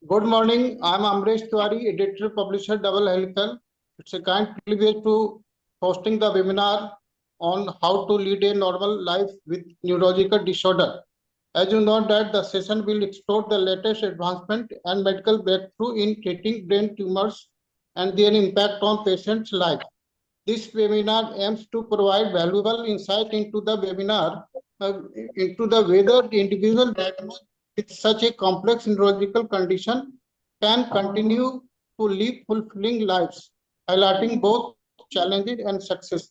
Good morning. I'm Amresh Tiwari, editor, publisher, Double Helical. It's a kind privilege to hosting the webinar on how to lead a normal life with neurological disorder. As you know that the session will explore the latest advancement and medical breakthrough in treating brain tumors and their impact on patients' life. This webinar aims to provide valuable insight into the webinar into the whether the individual diagnosed with such a complex neurological condition can continue to live fulfilling lives, highlighting both challenges and success.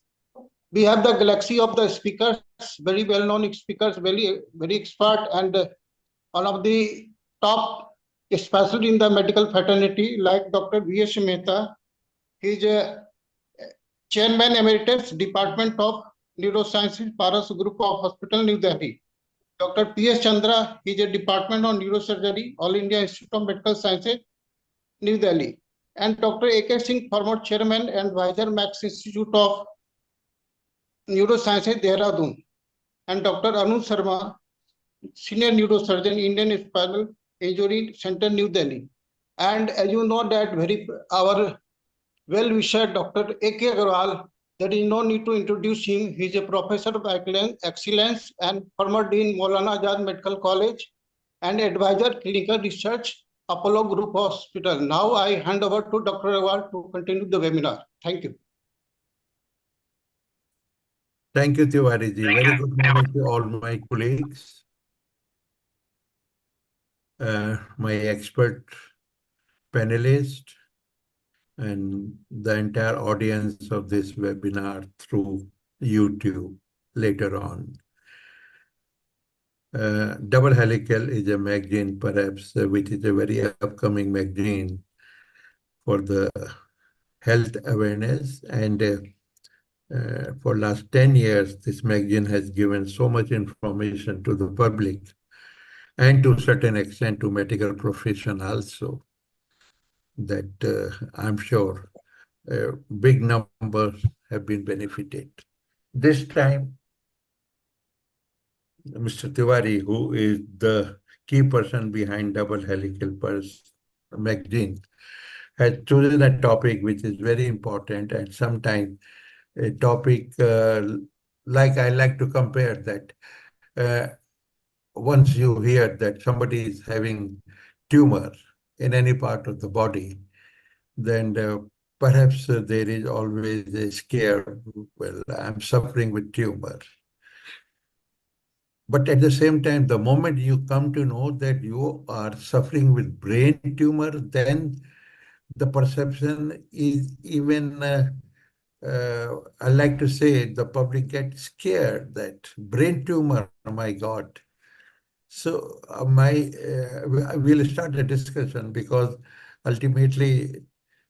We have the galaxy of the speakers, very well-known speakers, very expert, and one of the top, especially in the medical fraternity, like Dr. V.S. Mehta. He is a Chairman Emeritus, Department of Neurosciences, Paras Group of Hospital, New Delhi. Dr. P.S. Chandra, he is a Department of Neurosurgery, All India Institute of Medical Sciences, New Delhi. And Dr. A.K. Singh, former Chairman and Advisor, Max Institute of Neurosciences, Dehradun. And Dr. Anu Sharma, Senior Neurosurgeon, Indian Spinal Injury Center, New Delhi. And as you know that our well-wisher Dr. A.K. Agarwal, there is no need to introduce him. He is a professor of excellence and former Dean Maulana Azad Medical College and advisor clinical research, Apollo Group Hospital. Now I hand over to Dr. Agarwal to continue the webinar. Thank you. Thank you, Tiwari ji. Very good morning to all my colleagues, my expert panelists, and the entire audience of this webinar through YouTube later on. Double Helical is a magazine, perhaps, which is a very upcoming magazine for the health awareness. And for last 10 years, this magazine has given so much information to the public and to a certain extent to medical profession also, that I'm sure big numbers have been benefited. This time, Mr. Tiwari, who is the key person behind Double Helical magazine, has chosen a topic which is very important, and sometimes a topic like I like to compare that once you hear that somebody is having tumor in any part of the body, then perhaps there is always a scare, well, I'm suffering with tumor. But at the same time, the moment you come to know that you are suffering with brain tumor, then the perception is even, I like to say, the public gets scared that brain tumor, oh my God. So we'll start a discussion because ultimately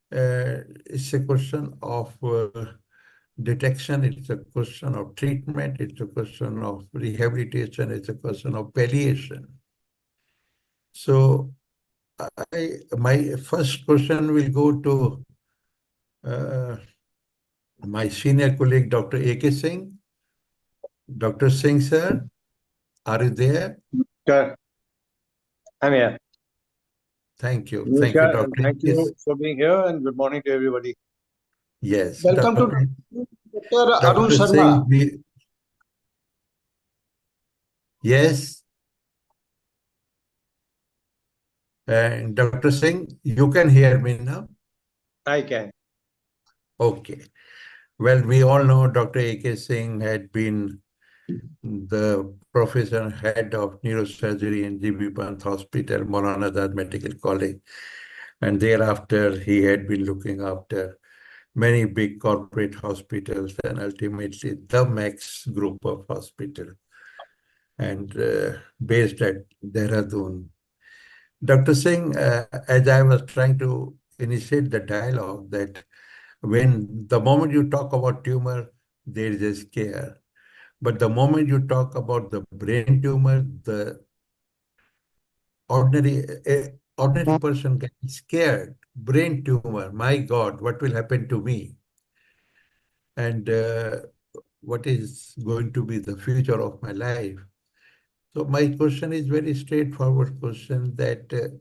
it's a question of detection, it's a question of treatment, it's a question of rehabilitation, it's a question of palliation. So my first question will go to my senior colleague, Dr. A.K. Singh. Dr. Singh, sir, are you there? Sure. I'm here. Thank you. Thank you, Dr. Thank you for being here, and good morning to everybody. Yes. Welcome to Dr. Arun Sharma. Singh, yes. And Dr. Singh, you can hear me now? I can. Okay. Well, we all know Dr. A.K. Singh had been the professor head of neurosurgery in G.B. Pant Hospital, Maulana Azad Medical College. And thereafter, he had been looking after many big corporate hospitals and ultimately the Max group of hospitals, and based at Dehradun. Dr. Singh, as I was trying to initiate the dialogue, that when the moment you talk about tumor, there is a scare. But the moment you talk about the brain tumor, the ordinary person gets scared. Brain tumor, my God, what will happen to me? And what is going to be the future of my life? So my question is very straightforward question that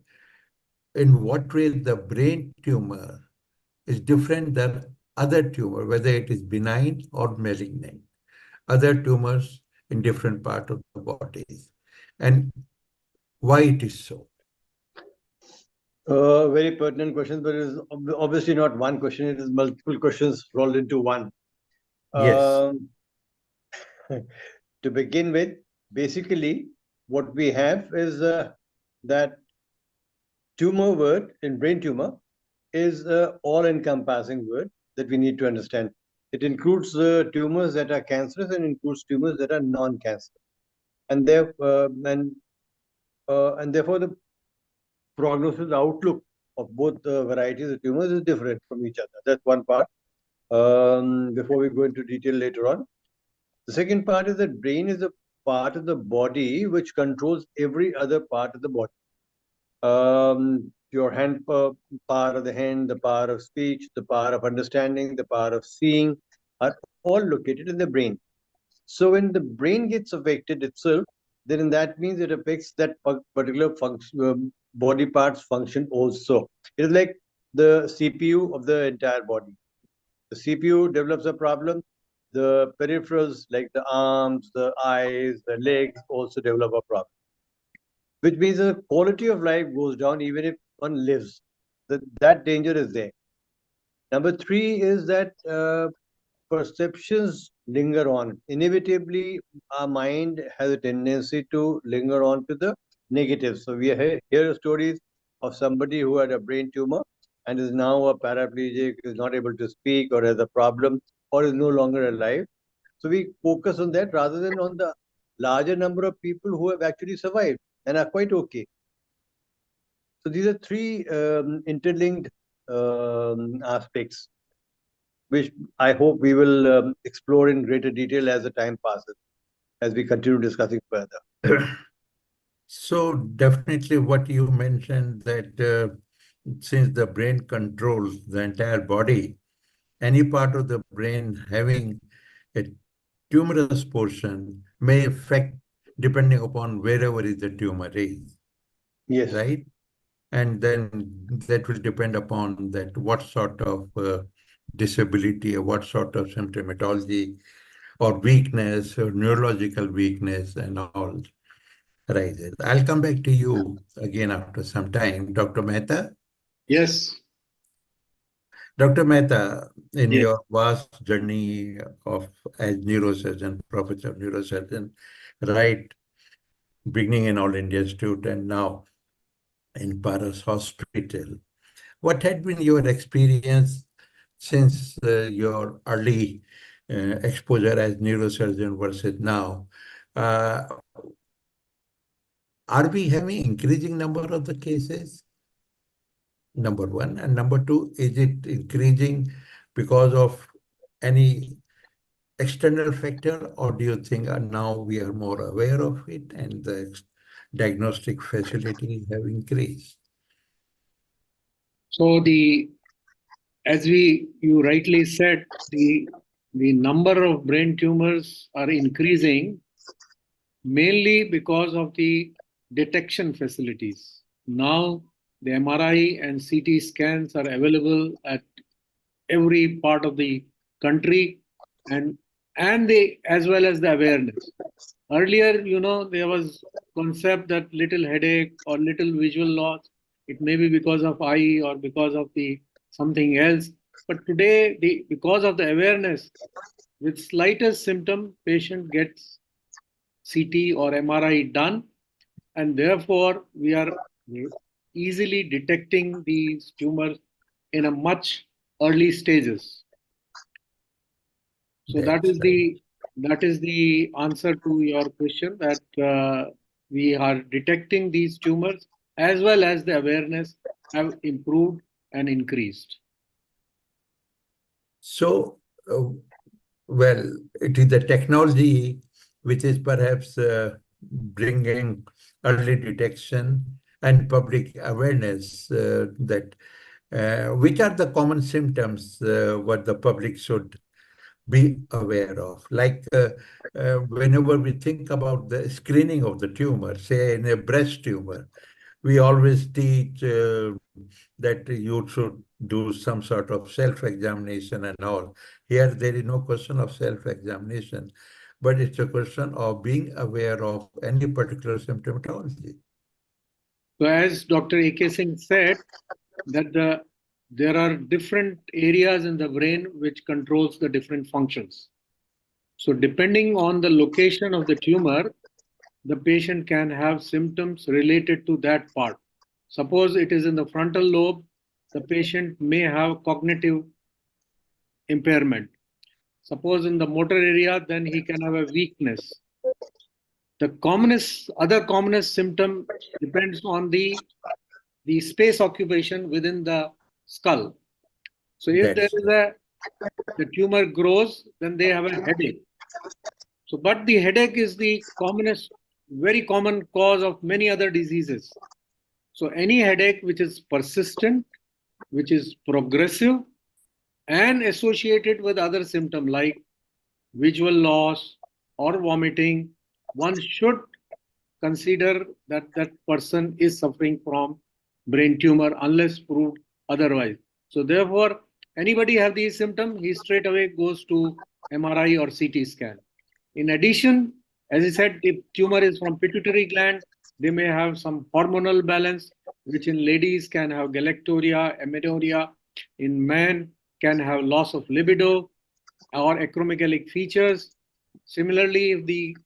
in what way the brain tumor is different than other tumor, whether it is benign or malignant, other tumors in different parts of the bodies, and why it is so. Very pertinent question, but it is obviously not one question. It is multiple questions rolled into one. Yes. To begin with, basically, what we have is that tumor word in brain tumor is an all-encompassing word that we need to understand. It includes tumors that are cancerous and includes tumors that are non-cancerous, and therefore the prognosis outlook of both varieties of tumors is different from each other. That's one part. Before we go into detail later on, the second part is that brain is a part of the body which controls every other part of the body. Your hand power of the hand, the power of speech, the power of understanding, the power of seeing are all located in the brain. So when the brain gets affected itself, then that means it affects that particular function, body part's function also. It is like the CPU of the entire body. The CPU develops a problem. The peripherals like the arms, the eyes, the legs also develop a problem, which means the quality of life goes down even if one lives. That danger is there. Number three is that perceptions linger on. Inevitably, our mind has a tendency to linger on to the negative. So we hear stories of somebody who had a brain tumor and is now a paraplegic, is not able to speak or has a problem or is no longer alive. So we focus on that rather than on the larger number of people who have actually survived and are quite okay. So these are three interlinked aspects, which I hope we will explore in greater detail as the time passes, as we continue discussing further. So definitely what you mentioned that since the brain controls the entire body, any part of the brain having a tumorous portion may affect depending upon wherever is the tumor is, Yes. right? And then that will depend upon that what sort of disability or what sort of symptomatology or weakness or neurological weakness and all arises. I'll come back to you again after some time. Dr. Mehta? Yes. Dr. Mehta, in Yes. your vast journey of as neurosurgeon, professor of neurosurgeon, right, beginning in All India Institute and now in Paras Hospital, what had been your experience since your early exposure as neurosurgeon versus now? Are we having increasing number of the cases? Number one. And number two, is it increasing because of any external factor, or do you think now we are more aware of it and the diagnostic facilities have increased? So as you rightly said, the number of brain tumors are increasing mainly because of the detection facilities. Now the MRI and CT scans are available at every part of the country, and as well as the awareness. Earlier, there was concept that little headache or little visual loss, it may be because of eye or because of the something else. But today, because of the awareness, with slightest symptom, patient gets CT or MRI done, and therefore we are easily detecting these tumors in a much early stages. So that is the answer to your question, that we are detecting these tumors as well as the awareness have improved and increased. So, well, it is the technology which is perhaps bringing early detection and public awareness that which are the common symptoms what the public should be aware of. Like whenever we think about the screening of the tumor, say in a breast tumor, we always teach that you should do some sort of self-examination and all. Here, there is no question of self-examination, but it's a question of being aware of any particular symptomatology. So as Dr. A.K. Singh said, that there are different areas in the brain which controls the different functions. So depending on the location of the tumor, the patient can have symptoms related to that part. Suppose it is in the frontal lobe, the patient may have cognitive impairment. Suppose in the motor area, then he can have a weakness. The other commonest symptom depends on the space occupation within the skull. So if there is the tumor grows, then they have a headache. So, but the headache is the commonest, very common cause of many other diseases. So any headache which is persistent, which is progressive, and associated with other symptoms like visual loss or vomiting, one should consider that that person is suffering from brain tumor unless proved otherwise. So therefore, anybody have these symptoms, he straight away goes to MRI or CT scan. In addition, as I said, if tumor is from pituitary gland, they may have some hormonal balance, which in ladies can have galactorrhea, amenorrhea. In men can have loss of libido or acromegalic features. Similarly, if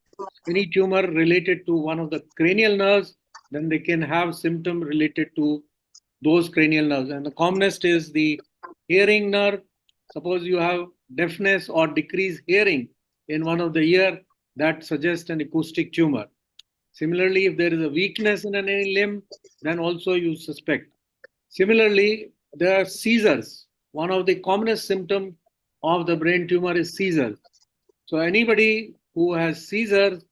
any tumor related to one of the cranial nerves, then they can have symptom related to those cranial nerves. And the commonest is the hearing nerve. Suppose you have deafness or decreased hearing in one of the ear, that suggests an acoustic tumor. Similarly, if there is a weakness in any limb, then also you suspect. Similarly, there are seizures. One of the commonest symptoms of the brain tumor is seizures. So anybody who has seizures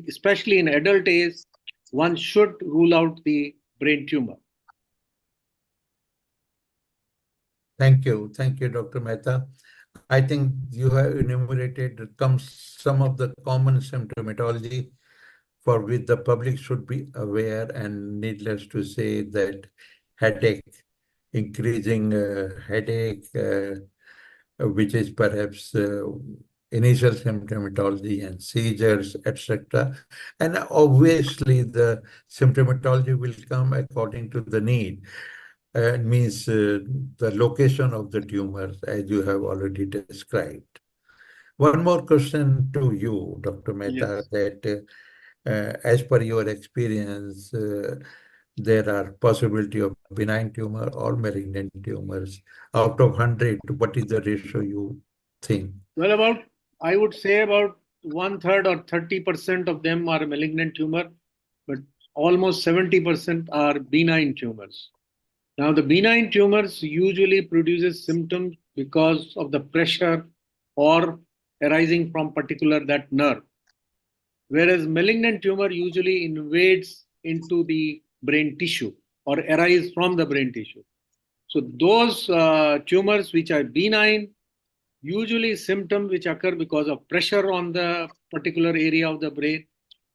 especially in adult age, one should rule out the brain tumor. Thank you, Dr. Mehta. I think you have enumerated some of the common symptomatology for which the public should be aware, and needless to say that headache, increasing headache, which is perhaps initial symptomatology, and seizures, etc. And obviously the symptomatology will come according to the need. Means the location of the tumors, as you have already described. One more question to you, Dr. Mehta, that as per your experience, there are possibility of benign tumor or malignant tumors. Out of 100, what is the ratio you think? Well, I would say about 1/3 or 30% of them are malignant tumor, but almost 70% are benign tumors. Now, the benign tumors usually produces symptoms because of the pressure or arising from that nerve. Whereas malignant tumor usually invades into the brain tissue or arise from the brain tissue. So those tumors which are benign, usually symptoms which occur because of pressure on the particular area of the brain,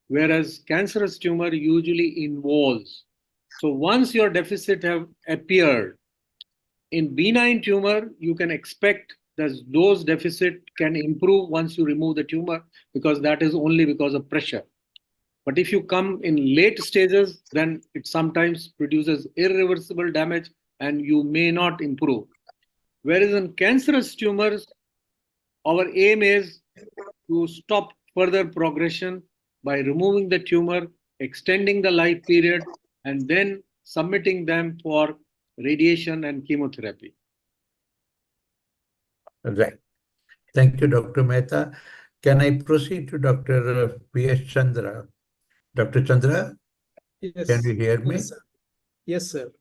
whereas cancerous tumor usually involves. So once your deficit have appeared, in benign tumor, you can expect that those deficit can improve once you remove the tumor, because that is only because of pressure. But if you come in late stages, then it sometimes produces irreversible damage and you may not improve. Whereas in cancerous tumors, our aim is to stop further progression by removing the tumor, extending the life period, and then submitting them for radiation and chemotherapy. Right. Thank you, Dr. Mehta. Can I proceed to Dr. P.S. Chandra? Dr. Chandra, yes. Can you hear me? Yes, sir. Yes, sir.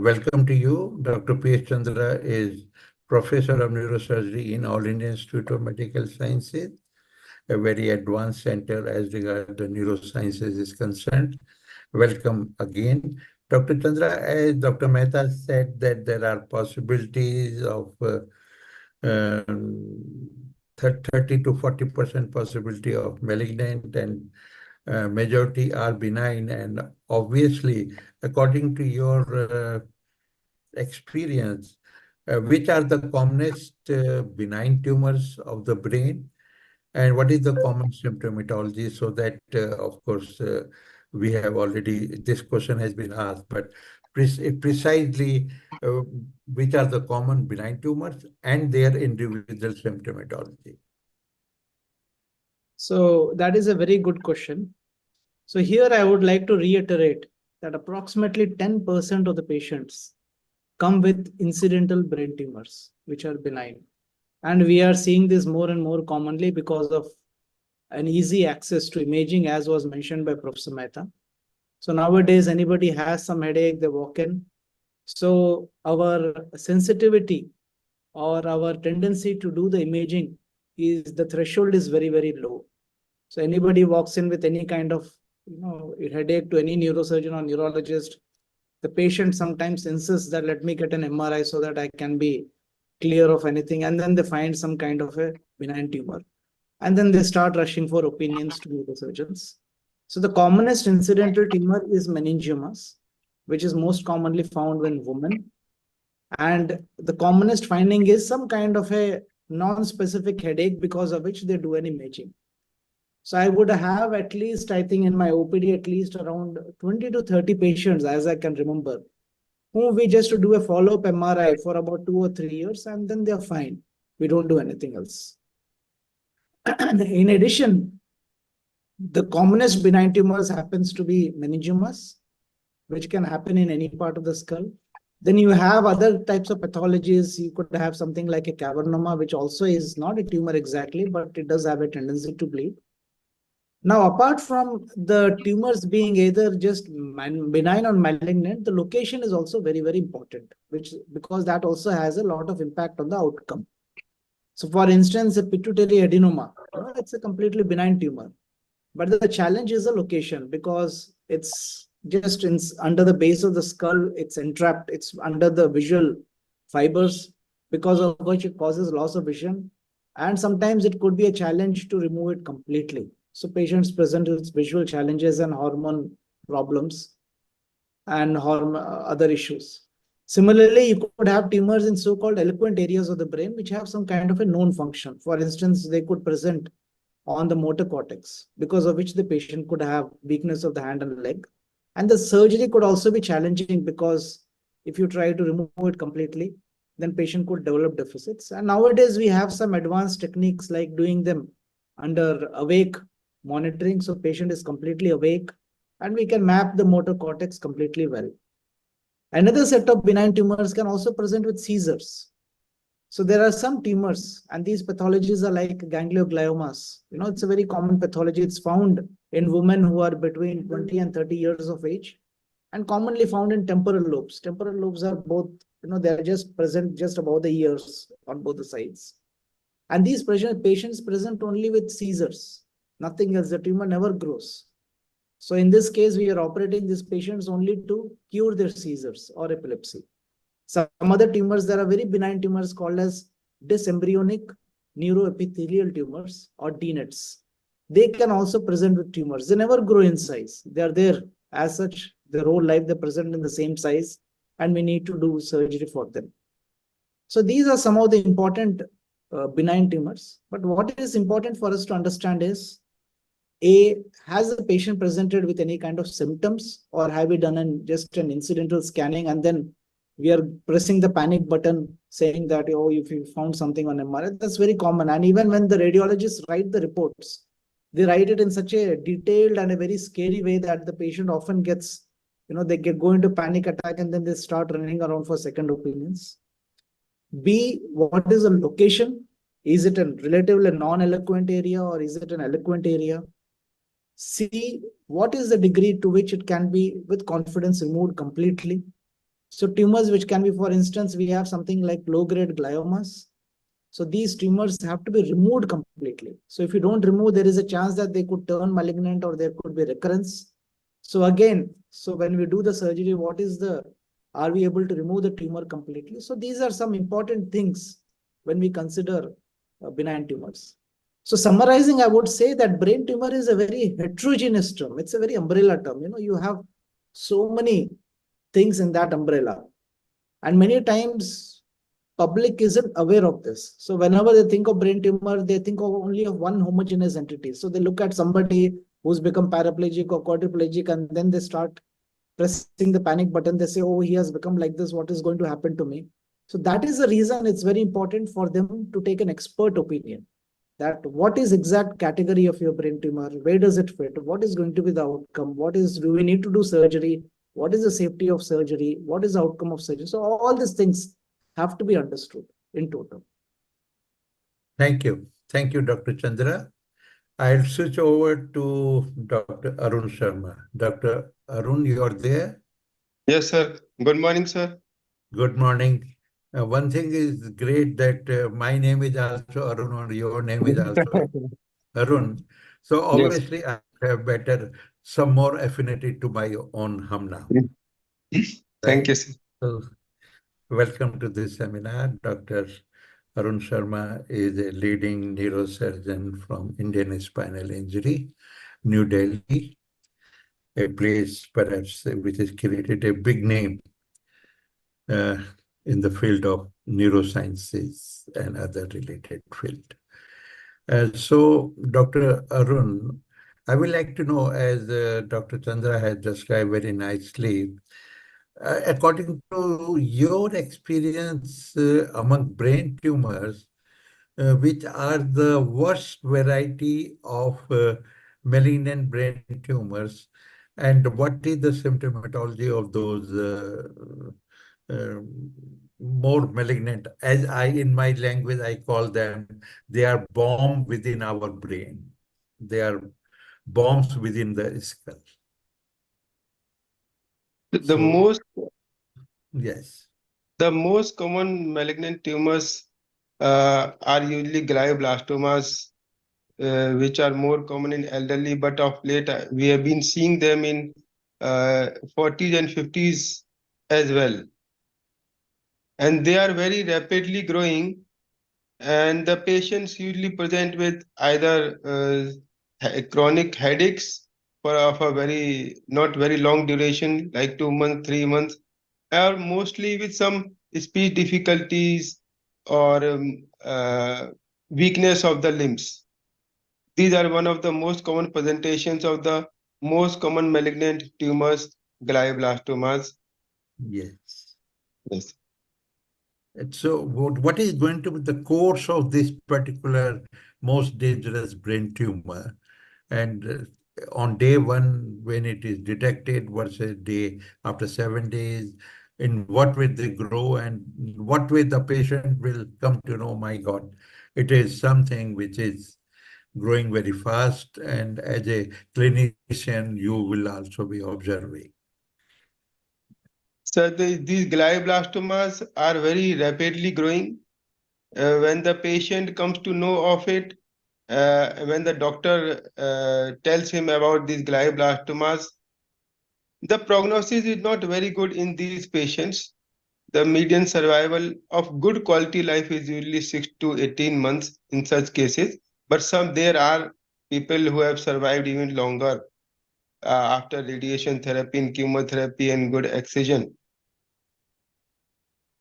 Welcome to you. Dr. P.S. Chandra is Professor of Neurosurgery in All India Institute of Medical Sciences, a very advanced center as regards the neurosciences is concerned. Welcome again. Dr. Chandra, as Dr. Mehta said that there are possibilities of 30 to 40% possibility of malignant and majority are benign. And obviously, according to your experience, which are the commonest benign tumors of the brain, and what is the common symptomatology? So that, of course, we have already, this question has been asked, but precisely uh, which are the common benign tumors and their individual symptomatology? So that is a very good question. So here I would like to reiterate that approximately 10% of the patients come with incidental brain tumors, which are benign. And we are seeing this more and more commonly because of an easy access to imaging, as was mentioned by Professor Mehta. So nowadays, anybody has some headache, they walk in. So our sensitivity or our tendency to do the imaging is, the threshold is very, very low. So anybody walks in with any kind of headache to any neurosurgeon or neurologist, the patient sometimes insists that let me get an MRI so that I can be clear of anything. And then they find some kind of a benign tumor. And then they start rushing for opinions to neurosurgeons. So the commonest incidental tumor is meningiomas, which is most commonly found in women. And the commonest finding is some kind of a non-specific headache because of which they do an imaging. So I would have at least, I think in my OPD, at least around 20 to 30 patients, as I can remember, whom we just do a follow-up MRI for about 2 or 3 years, and then they're fine. We don't do anything else. In addition, the commonest benign tumors happens to be meningiomas, which can happen in any part of the skull. Then you have other types of pathologies. You could have something like a cavernoma, which also is not a tumor exactly, but it does have a tendency to bleed. Now, apart from the tumors being either just benign or malignant, the location is also very, very important, because that also has a lot of impact on the outcome. So, for instance, a pituitary adenoma, it's a completely benign tumor. But the challenge is the location, because it's just under the base of the skull, it's entrapped, it's under the visual fibers, because of which it causes loss of vision. And sometimes it could be a challenge to remove it completely. So patients present with visual challenges and hormone problems and other issues. Similarly, you could have tumors in so-called eloquent areas of the brain, which have some kind of a known function. For instance, they could present on the motor cortex, because of which the patient could have weakness of the hand and leg. And the surgery could also be challenging, because if you try to remove it completely, then patient could develop deficits. And nowadays we have some advanced techniques like doing them under awake monitoring. So patient is completely awake and we can map the motor cortex completely well. Another set of benign tumors can also present with seizures. So there are some tumors, and these pathologies are like gangliogliomas. It's a very common pathology. It's found in women who are between 20 and 30 years of age, and commonly found in temporal lobes. Temporal lobes are both, they're just present just above the ears on both the sides. And these patients present only with seizures, nothing else. The tumor never grows. So in this case, we are operating these patients only to cure their seizures or epilepsy. Some other tumors, there are very benign tumors called as dysembryonic neuroepithelial tumors or DNETs. They can also present with tumors. They never grow in size. They are there as such. Their whole life, they present in the same size, and we need to do surgery for them. So these are some of the important benign tumors. But what is important for us to understand is, has the patient presented with any kind of symptoms, or have we done just an incidental scanning and then we are pressing the panic button saying that, oh, if you found something on MRI? That's very common. And even when the radiologists write the reports, they write it in such a detailed and a very scary way that the patient often gets, they go into panic attack and then they start running around for second opinions. B, what is the location? Is it a relatively non-eloquent area or is it an eloquent area? C, what is the degree to which it can be with confidence removed completely? So tumors which can be, for instance, we have something like low-grade gliomas. So these tumors have to be removed completely. So if you don't remove, there is a chance that they could turn malignant or there could be recurrence. So again, when we do the surgery, are we able to remove the tumor completely? So these are some important things when we consider benign tumors. So summarizing, I would say that brain tumor is a very heterogeneous term. It's a very umbrella term. You have so many things in that umbrella. And many times public isn't aware of this. So whenever they think of brain tumor, they think of only of one homogeneous entity. So they look at somebody who's become paraplegic or quadriplegic, and then they start pressing the panic button. They say, oh, he has become like this. What is going to happen to me? So that is the reason it's very important for them to take an expert opinion. That what is exact category of your brain tumor? Where does it fit? What is going to be the outcome? Do we need to do surgery? What is the safety of surgery? What is the outcome of surgery? So all these things have to be understood in total. Thank you. Thank you, Dr. Chandra. I'll switch over to Dr. Arun Sharma. Dr. Arun, you're there? Yes, sir. Good morning, sir. Good morning. One thing is great that my name is also Arun or your name is also Arun. So obviously I have some more affinity to my own Hamna. Thank you, sir. So welcome to this seminar. Dr. Arun Sharma is a leading neurosurgeon from Indian Spinal Injury, New Delhi, a place perhaps which has created a big name in the field of neurosciences and other related field. So, Dr. Arun, I would like to know, as Dr. Chandra has described very nicely, according to your experience among brain tumors, which are the worst variety of malignant brain tumors, and what is the symptomatology of those more malignant? As in my language, I call them, they are bombs within our brain. They are bombs within the skull. The most Yes. the most common malignant tumors are usually glioblastomas, which are more common in elderly, but of late we have been seeing them in 40s and 50s as well. And they are very rapidly growing, and the patients usually present with either chronic headaches of a not very long duration, like 2 months, 3 months, or mostly with some speech difficulties or weakness of the limbs. These are one of the most common presentations of the most common malignant tumors, glioblastomas. Yes. Yes. And so what is going to be the course of this particular most dangerous brain tumor? And on day one, when it is detected, versus day after 7 days, in what way they grow and what way the patient will come to know, my God, it is something which is growing very fast. And as a clinician, you will also be observing. So these glioblastomas are very rapidly growing. When the patient comes to know of it, when the doctor tells him about these glioblastomas, the prognosis is not very good in these patients. The median survival of good quality life is usually 6 to 18 months in such cases, but there are people who have survived even longer after radiation therapy and chemotherapy and good excision.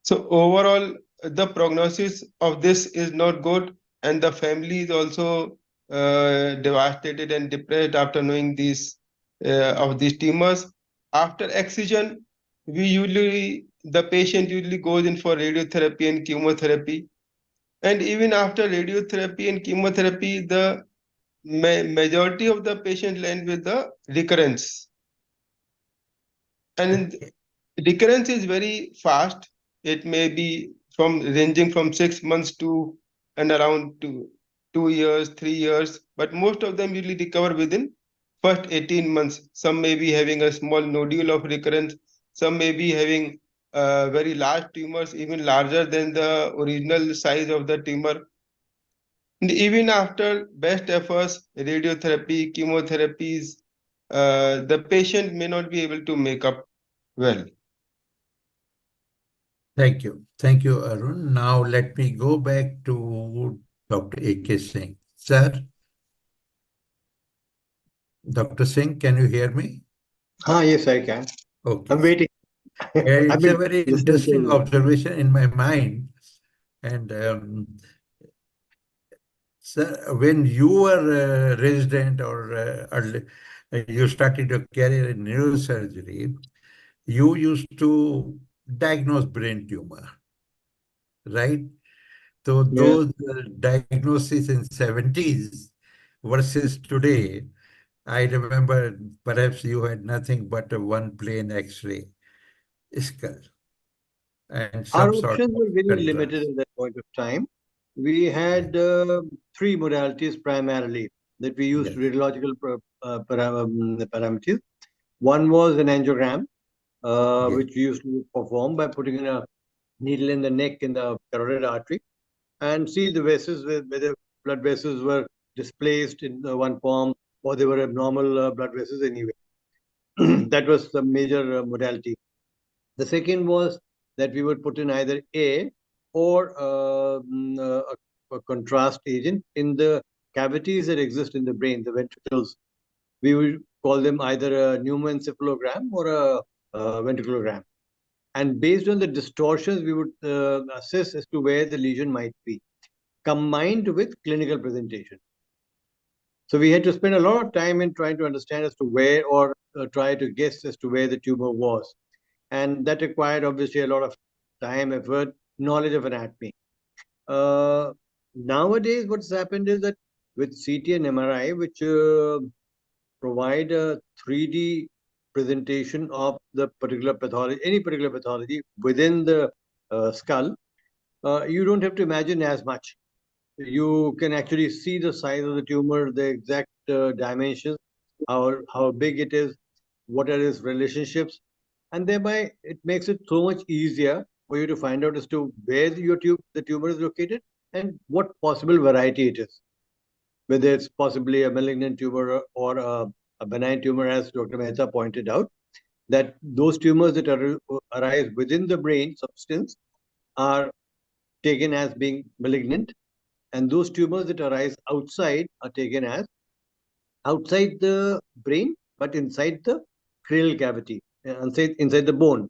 So overall, the prognosis of this is not good, and the family is also devastated and depressed after knowing these of these tumors. After excision, the patient usually goes in for radiotherapy and chemotherapy, and even after radiotherapy and chemotherapy, the majority of the patients land with the recurrence, and recurrence is very fast. It may be ranging from 6 months to and around 2 years, 3 years, but most of them usually recover within first 18 months. Some may be having a small nodule of recurrence. Some may be having very large tumors, even larger than the original size of the tumor. And even after best efforts, radiotherapy, chemotherapies, the patient may not be able to make up well. Thank you. Thank you, Arun. Now let me go back to Dr. A.K. Singh. Sir, Dr. Singh, can you hear me? Yes, I can. Okay. I'm waiting. I've It's a been very listening interesting to you. observation in my mind. And sir, when you were a resident or you started your career in neurosurgery, you used to diagnose brain tumor, right? So Yeah. those diagnoses in 70s versus today, I remember perhaps you had nothing but a one plain X-ray skull and Our some sort options of were very study limited glass. at that point of time. We had three modalities primarily that we used Yes, radiological parameters. One was an angiogram, yes, which we used to perform by putting in a needle in the neck in the carotid artery and see the vessels, whether blood vessels were displaced in one form or they were abnormal blood vessels anyway. That was the major modality. The second was that we would put in either or a contrast agent in the cavities that exist in the brain, the ventricles. We would call them either a pneumoencephalogram or a ventriculogram. And based on the distortions, we would assess as to where the lesion might be, combined with clinical presentation. So we had to spend a lot of time in trying to understand as to where, or try to guess as to where the tumor was. And that required obviously a lot of time, effort, knowledge of anatomy. Nowadays, what's happened is that with CT and MRI, which provide a 3D presentation of the particular pathology, any particular pathology within the skull, you don't have to imagine as much. You can actually see the size of the tumor, the exact dimensions, how big it is, what are its relationships, and thereby it makes it so much easier for you to find out as to where the tumor is located and what possible variety it is, whether it's possibly a malignant tumor or a benign tumor, as Dr. Mehta pointed out, that those tumors that arise within the brain substance are taken as being malignant, and those tumors that arise outside are taken as outside the brain, but inside the cranial cavity, inside the bone,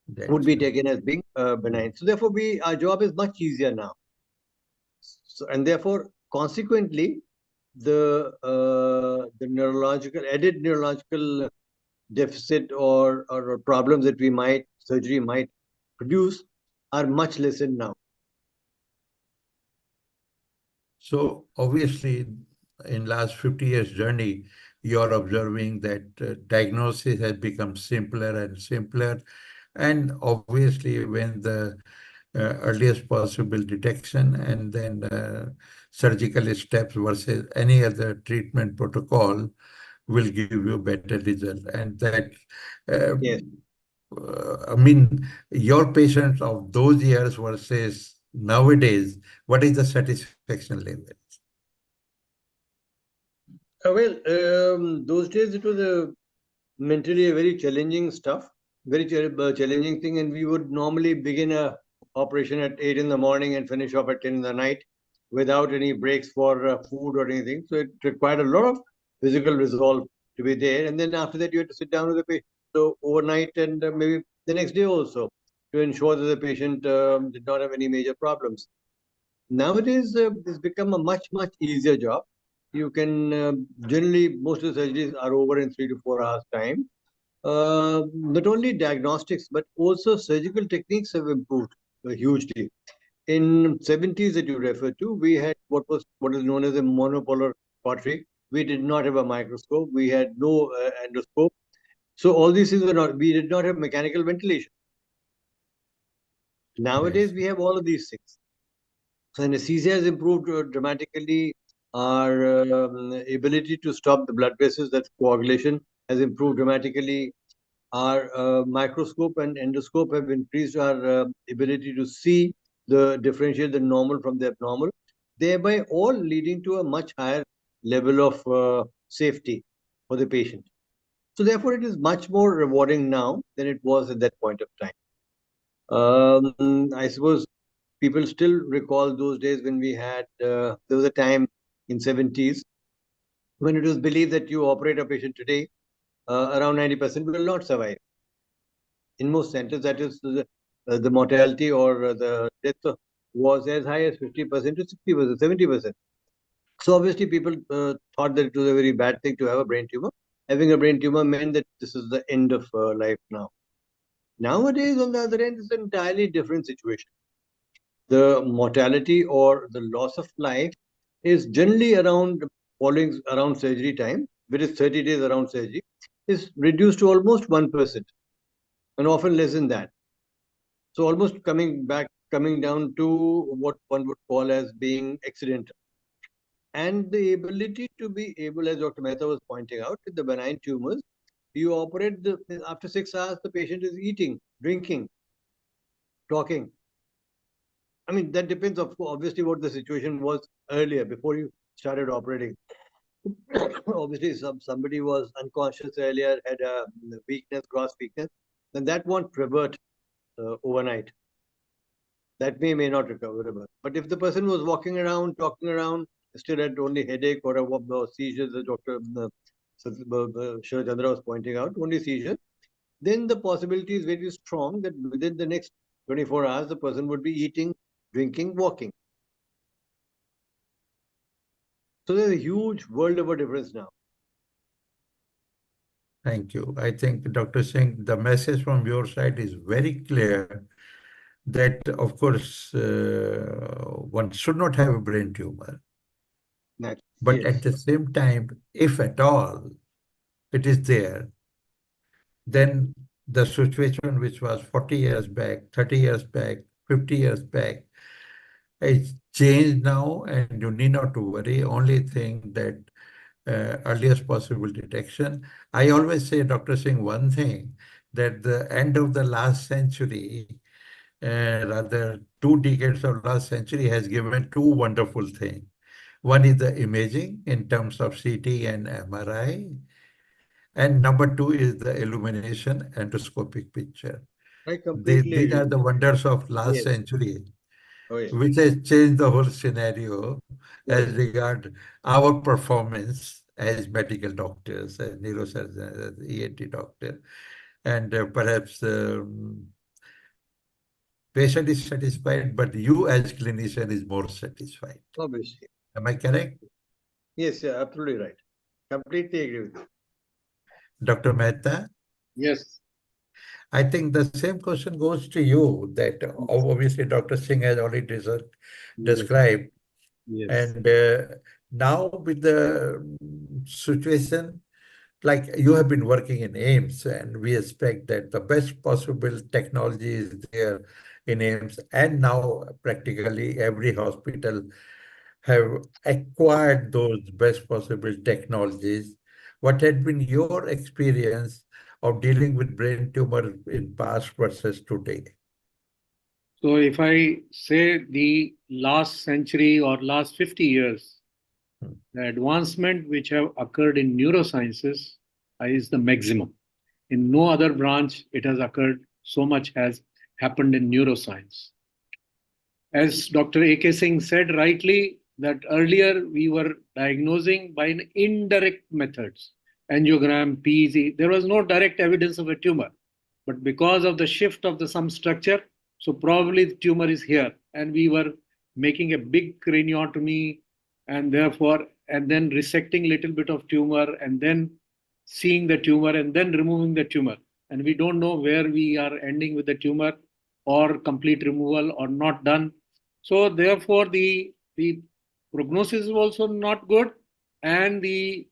would that's be true. taken as being benign. So therefore, our job is much easier now. So, and therefore, consequently, the neurological deficit or problems that surgery might produce are much lessened now. So obviously, in last 50 years journey, you're observing that diagnosis has become simpler and simpler. And obviously, when the earliest possible detection and then surgical steps versus any other treatment protocol will give you better result. And that, Yes. I mean, your patients of those years versus nowadays, what is the satisfaction level? Those days it was mentally a very challenging stuff, very challenging thing, and we would normally begin a operation at 8 in the morning and finish off at 10 in the night without any breaks for food or anything. So it required a lot of physical resolve to be there, and then after that you had to sit down with the patient overnight and maybe the next day also to ensure that the patient did not have any major problems. Nowadays, it's become a much easier job. You can generally, most of the surgeries are over in 3 to 4 hours time. Not only diagnostics, but also surgical techniques have improved hugely. In 70s that you referred to, we had what is known as a monopolar cautery. We did not have a microscope. We had no endoscope. So all these things were not. We did not have mechanical ventilation. Nowadays, Yes. we have all of these things. So anesthesia has improved dramatically. Our ability to stop the blood vessels, that's coagulation, has improved dramatically. Our microscope and endoscope have increased our ability to see differentiate the normal from the abnormal, thereby all leading to a much higher level of safety for the patient. So therefore, it is much more rewarding now than it was at that point of time. I suppose people still recall those days when we had, there was a time in 70s, when it was believed that you operate a patient today, around 90% will not survive. In most centers, that is the mortality or the death was as high as 50% to 60%, 70%. So obviously people thought that it was a very bad thing to have a brain tumor. Having a brain tumor meant that this is the end of life now. Nowadays, on the other end, it's an entirely different situation. The mortality or the loss of life is generally around surgery time, which is 30 days around surgery, is reduced to almost 1% and often less than that. So almost coming down to what one would call as being accidental. And the ability to be able, as Dr. Mehta was pointing out, with the benign tumors, you operate after 6 hours, the patient is eating, drinking, talking. I mean, that depends, obviously, what the situation was earlier, before you started operating. Obviously, somebody was unconscious earlier, had a weakness, gross weakness, then that won't revert overnight. That may not recover. But if the person was walking around, talking around, still had only headache or a seizures, as Dr. Chandra was pointing out, only seizure, then the possibility is very strong that within the next 24 hours, the person would be eating, drinking, walking. So there's a huge world of a difference now. Thank you. I think, Dr. Singh, the message from your side is very clear that, of course, one should not have a brain tumor. But at the same time, if at all it is there, then the situation which was 40 years back, 30 years back, 50 years back, it's changed now, and you need not to worry. Only thing that earliest possible detection. I always say, Dr. Singh, one thing, that the end of the last century, rather 2 decades of last century, has given 2 wonderful things. One is the imaging in terms of CT and MRI. And number 2 is the illumination endoscopic picture. I completely These are the wonders of last century, which has changed the whole scenario as regard our performance as medical doctors, as neurosurgeons, as ENT doctor, and perhaps patient is satisfied, but you as clinician is more satisfied. Obviously. Am I correct? Yes, you're absolutely right. Completely agree with you. Dr. Mehta? Yes. I think the same question goes to you, that obviously Dr. Singh has already described. Yes. And now with the situation, like you have been working in AIIMS, and we expect that the best possible technology is there in AIIMS, and now practically every hospital have acquired those best possible technologies. What had been your experience of dealing with brain tumor in past versus today? So if I say the last century or last 50 years, the advancement which have occurred in neurosciences is the maximum. In no other branch it has occurred so much has happened in neuroscience. As Dr. A.K. Singh said rightly, that earlier we were diagnosing by an indirect methods, angiogram, PEG. There was no direct evidence of a tumor. But because of the shift of some structure, so probably the tumor is here. And we were making a big craniotomy and then resecting little bit of tumor and then seeing the tumor and then removing the tumor. And we don't know where we are ending with the tumor or complete removal or not done. So therefore, the prognosis is also not good, and the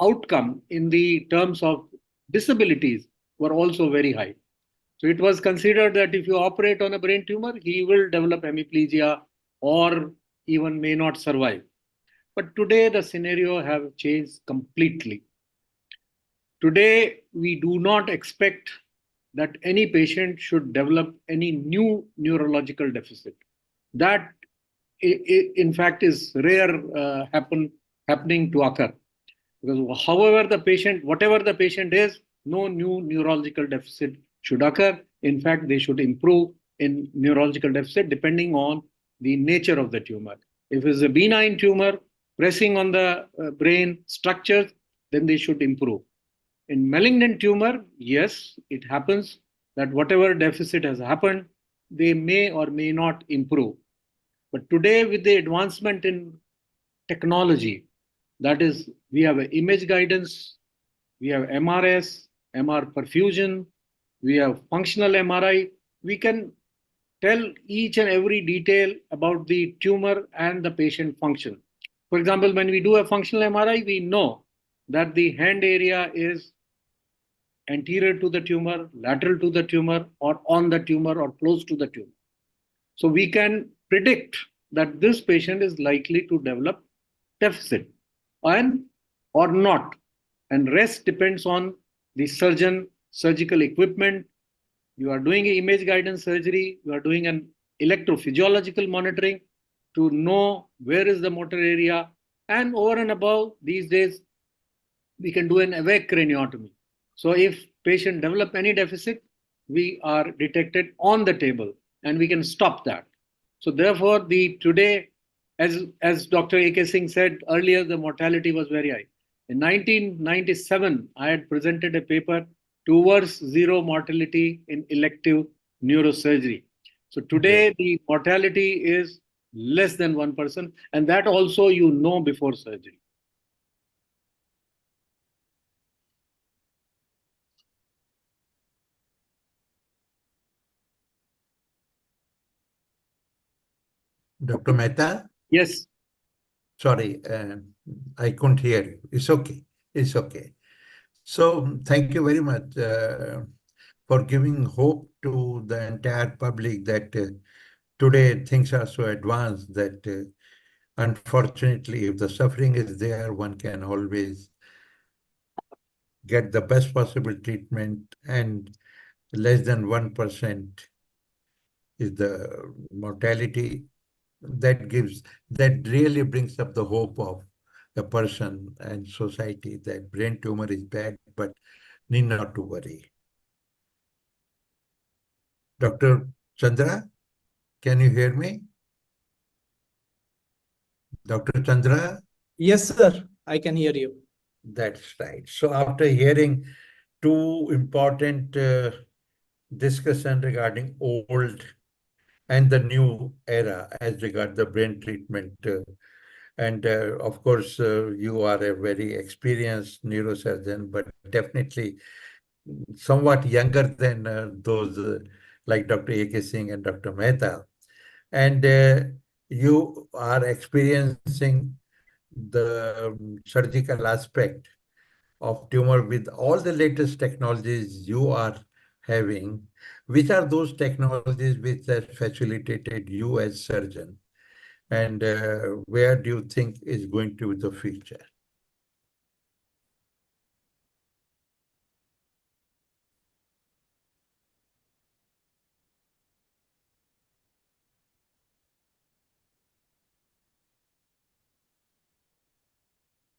outcome in the terms of disabilities were also very high. So it was considered that if you operate on a brain tumor, he will develop hemiplegia or even may not survive. But today the scenario have changed completely. Today, we do not expect that any patient should develop any new neurological deficit. That, in fact, is rare happening to occur. Because however the patient, whatever the patient is, no new neurological deficit should occur. In fact, they should improve in neurological deficit depending on the nature of the tumor. If it's a benign tumor, pressing on the brain structures, then they should improve. In malignant tumor, yes, it happens that whatever deficit has happened, they may or may not improve. But today, with the advancement in technology, that is, we have image guidance, we have MRS, MR perfusion, we have functional MRI, we can tell each and every detail about the tumor and the patient function. For example, when we do a functional MRI, we know that the hand area is anterior to the tumor, lateral to the tumor, or on the tumor, or close to the tumor. So we can predict that this patient is likely to develop deficit and or not. And rest depends on the surgeon, surgical equipment. You are doing an image guidance surgery, you are doing an electrophysiological monitoring to know where is the motor area. And over and above, these days, we can do an awake craniotomy. So if patient develop any deficit, we are detected on the table and we can stop that. So therefore, today, as Dr. A.K. Singh said earlier, the mortality was very high. In 1997, I had presented a paper towards zero mortality in elective neurosurgery. So today, the mortality is less than 1%, and that also you know before surgery. Dr. Mehta? Yes. Sorry, I couldn't hear you. It's okay. It's okay. So thank you very much for giving hope to the entire public that today things are so advanced that unfortunately, if the suffering is there, one can always get the best possible treatment, and less than 1% is the mortality. That really brings up the hope of the person and society that brain tumor is bad, but need not to worry. Dr. Chandra, can you hear me? Dr. Chandra? Yes, sir. I can hear you. That's right. So after hearing two important discussion regarding old and the new era as regard the brain treatment, and of course, you are a very experienced neurosurgeon, but definitely somewhat younger than those like Dr. A.K. Singh and Dr. Mehta. And you are experiencing the surgical aspect of tumor with all the latest technologies you are having. Which are those technologies which have facilitated you as surgeon? And where do you think is going to be the future?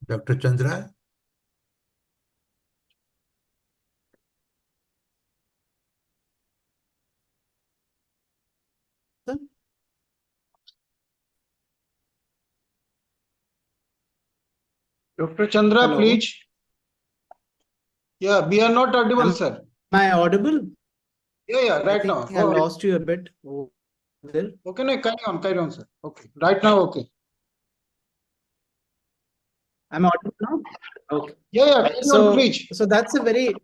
Dr. Chandra? Dr. Chandra, Hello. please. Yeah, we are not audible, sir. Am I audible? Yeah, I right think now. I Go ahead. lost you a bit over there. Okay, no, carry on, sir. Okay, right now, okay. Am I audible now? Okay. Yeah, carry on, please. So that's a very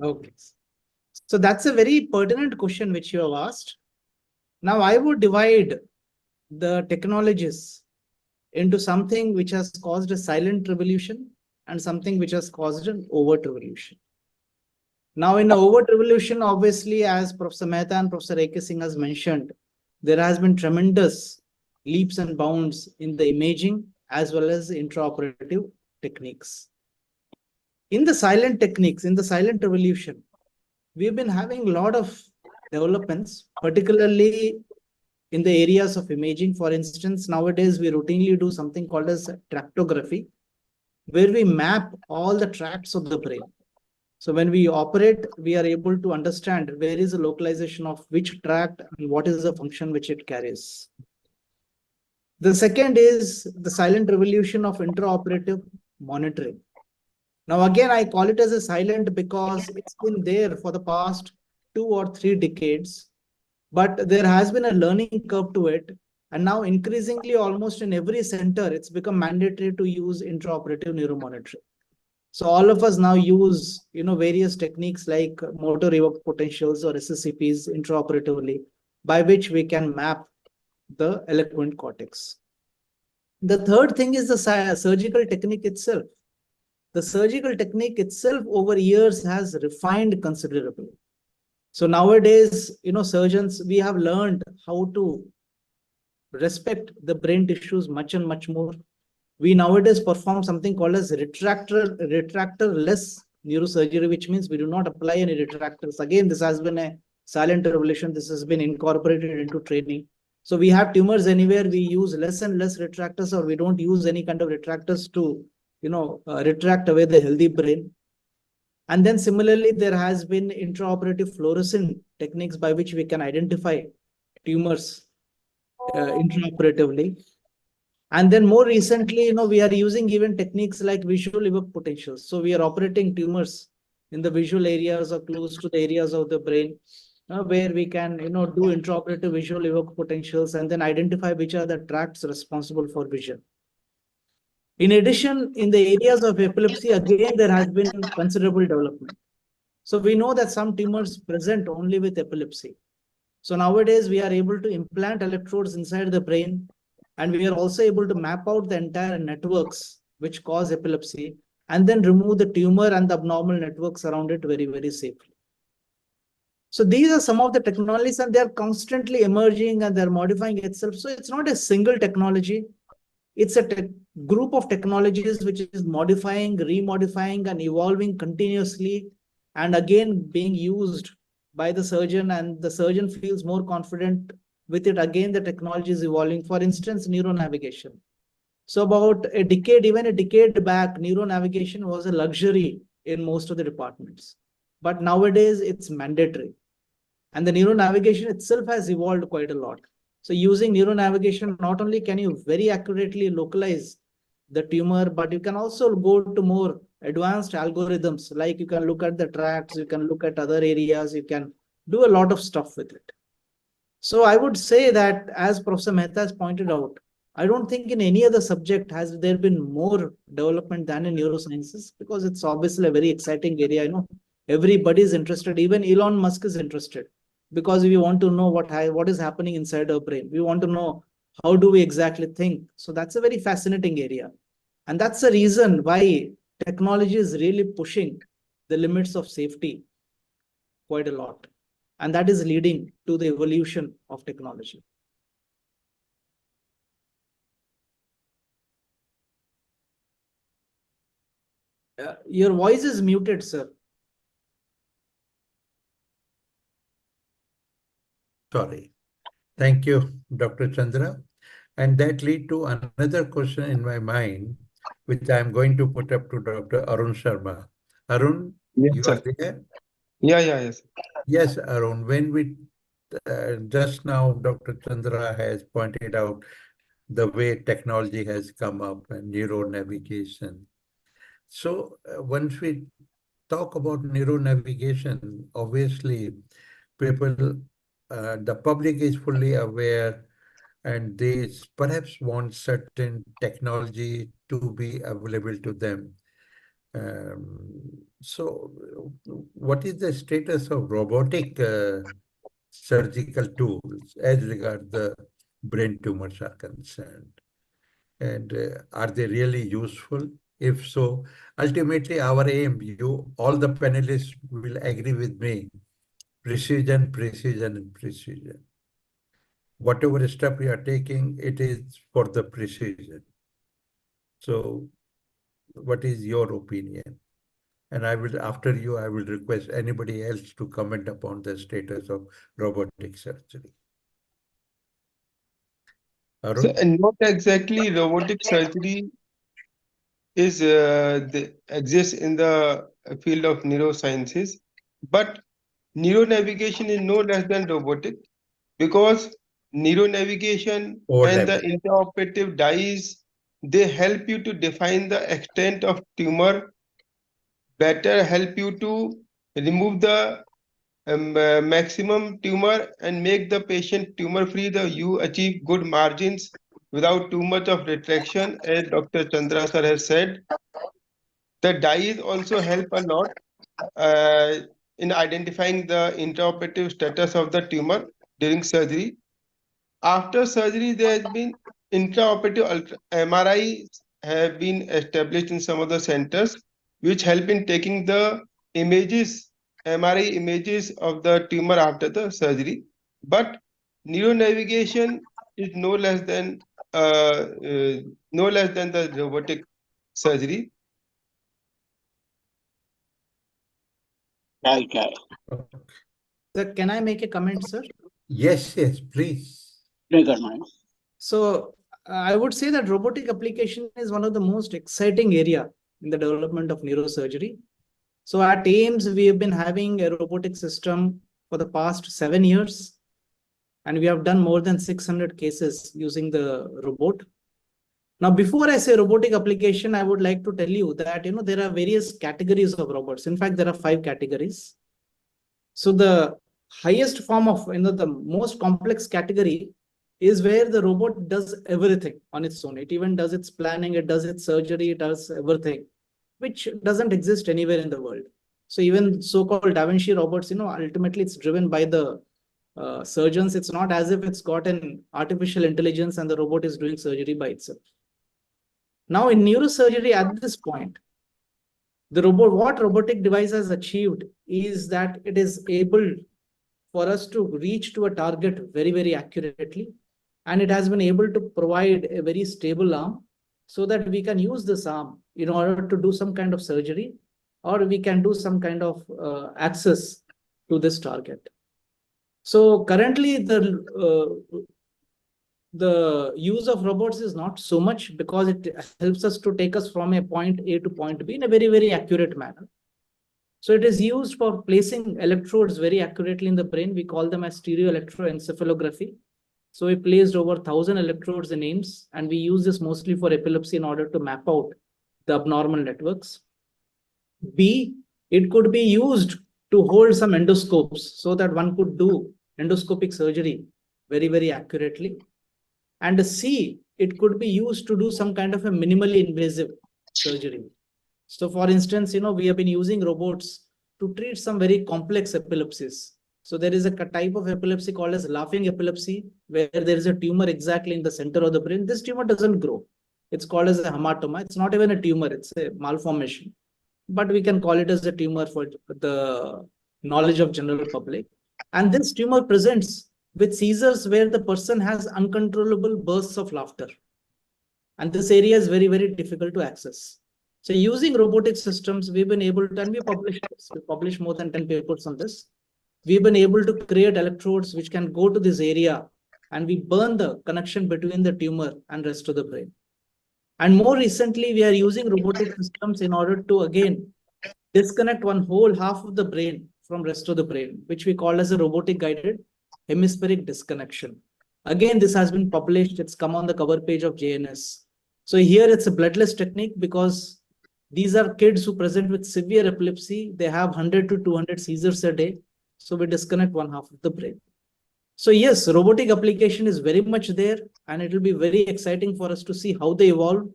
okay. So that's a very pertinent question which you have asked. Now I would divide the technologies into something which has caused a silent revolution and something which has caused an overt revolution. Now, in the overt revolution, obviously, as Professor Mehta and Professor A.K. Singh has mentioned, there has been tremendous leaps and bounds in the imaging as well as intraoperative techniques. In the silent techniques, in the silent revolution, we've been having a lot of developments, particularly in the areas of imaging. For instance, nowadays we routinely do something called as tractography, where we map all the tracts of the brain. So when we operate, we are able to understand where is the localization of which tract and what is the function which it carries. The second is the silent revolution of intraoperative monitoring. Now, again, I call it as a silent because it's been there for the past 2 or 3 decades, but there has been a learning curve to it. And now increasingly, almost in every center, it's become mandatory to use intraoperative neuromonitoring. So all of us now use, various techniques like motor evoked potentials or SSCPs intraoperatively, by which we can map the eloquent cortex. The third thing is the surgical technique itself. The surgical technique itself over years has refined considerably. So nowadays, surgeons, we have learned how to respect the brain tissues much and much more. We nowadays perform something called as retractor-less neurosurgery, which means we do not apply any retractors. Again, this has been a silent revolution. This has been incorporated into training. So we have tumors anywhere, we use less and less retractors, or we don't use any kind of retractors to, retract away the healthy brain. And then similarly, there has been intraoperative fluorescent techniques by which we can identify tumors intraoperatively. And then more recently, we are using even techniques like visual evoked potentials. So we are operating tumors in the visual areas or close to the areas of the brain, where we can, do intraoperative visual evoked potentials and then identify which are the tracts responsible for vision. In addition, in the areas of epilepsy, again, there has been considerable development. So we know that some tumors present only with epilepsy. So nowadays, we are able to implant electrodes inside the brain, and we are also able to map out the entire networks which cause epilepsy, and then remove the tumor and the abnormal networks around it very, very safely. So these are some of the technologies, and they're constantly emerging and they're modifying itself. So it's not a single technology. It's a group of technologies which is modifying, remodifying, and evolving continuously, and again being used by the surgeon, and the surgeon feels more confident with it. Again, the technology is evolving. For instance, neuronavigation. So about a decade, even a decade back, neuronavigation was a luxury in most of the departments. But nowadays, it's mandatory. And the neuronavigation itself has evolved quite a lot. So using neuronavigation, not only can you very accurately localize the tumor, but you can also go to more advanced algorithms, like you can look at the tracts, you can look at other areas, you can do a lot of stuff with it. So I would say that, as Professor Mehta has pointed out, I don't think in any other subject has there been more development than in neurosciences, because it's obviously a very exciting area. Everybody is interested. Even Elon Musk is interested, because we want to know what is happening inside our brain. We want to know how do we exactly think. So that's a very fascinating area. And that's the reason why technology is really pushing the limits of safety quite a lot. And that is leading to the evolution of technology. Your voice is muted, sir. Sorry. Thank you, Dr. Chandra. And that leads to another question in my mind, which I'm going to put up to Dr. Arun Sharma. Arun, Yes, you sir. are there? Yes. Yes, Arun. When we just now, Dr. Chandra has pointed out the way technology has come up and neuronavigation. So once we talk about neuronavigation, obviously people, the public is fully aware, and they perhaps want certain technology to be available to them. So what is the status of robotic surgical tools as regards the brain tumors are concerned? And are they really useful? If so, ultimately our aim, all the panelists will agree with me, precision, precision, and precision. Whatever step we are taking, it is for the precision. So what is your opinion? And after you, I will request anybody else to comment upon the status of robotic surgery. So, and not exactly robotic surgery exists in the field of neurosciences, but neuronavigation is no less than robotic, because neuronavigation, and the intraoperative dyes, they help you to define the extent of tumor, better help you to remove the maximum tumor and make the patient tumor free. You achieve good margins without too much of retraction, as Dr. Chandra sir has said. The dyes also help a lot in identifying the intraoperative status of the tumor during surgery. After surgery, there has been intraoperative MRI have been established in some of the centers, which help in taking the images, MRI images of the tumor after the surgery. But neuronavigation is no less than the robotic surgery. Right. Sir, can I make a comment, sir? Yes, please. So I would say that robotic application is one of the most exciting area in the development of neurosurgery. So at AIIMS, we have been having a robotic system for the past 7 years, and we have done more than 600 cases using the robot. Now, before I say robotic application, I would like to tell you that, there are various categories of robots. In fact, there are 5 categories. So the highest form of, the most complex category is where the robot does everything on its own. It even does its planning, it does its surgery, it does everything, which doesn't exist anywhere in the world. So even so-called Da Vinci robots, ultimately it's driven by the surgeons. It's not as if it's got an artificial intelligence and the robot is doing surgery by itself. Now in neurosurgery at this point, what robotic device has achieved is that it is able for us to reach to a target very, very accurately. And it has been able to provide a very stable arm so that we can use this arm in order to do some kind of surgery, or we can do some kind of access to this target. So currently the use of robots is not so much, because it helps us to take us from a point A to point B in a very, very accurate manner. So it is used for placing electrodes very accurately in the brain. We call them as stereoelectroencephalography. So we placed over 1,000 electrodes in AIIMS, and we use this mostly for epilepsy in order to map out the abnormal networks. B, it could be used to hold some endoscopes so that one could do endoscopic surgery very, very accurately. And C, it could be used to do some kind of a minimally invasive surgery. So for instance, we have been using robots to treat some very complex epilepsies. So there is a type of epilepsy called as laughing epilepsy, where there is a tumor exactly in the center of the brain. This tumor doesn't grow. It's called as a hematoma. It's not even a tumor, it's a malformation. But we can call it as a tumor for the knowledge of general public. And this tumor presents with seizures where the person has uncontrollable bursts of laughter. And this area is very, very difficult to access. So using robotic systems, we've been able to, and we published more than 10 papers on this. We've been able to create electrodes which can go to this area, and we burn the connection between the tumor and rest of the brain. And more recently, we are using robotic systems in order to, again, disconnect one whole half of the brain from rest of the brain, which we call as a robotic guided hemispheric disconnection. Again, this has been published. It's come on the cover page of JNS. So here it's a bloodless technique, because these are kids who present with severe epilepsy. They have 100 to 200 seizures a day. So we disconnect one half of the brain. So yes, robotic application is very much there, and it will be very exciting for us to see how they evolve.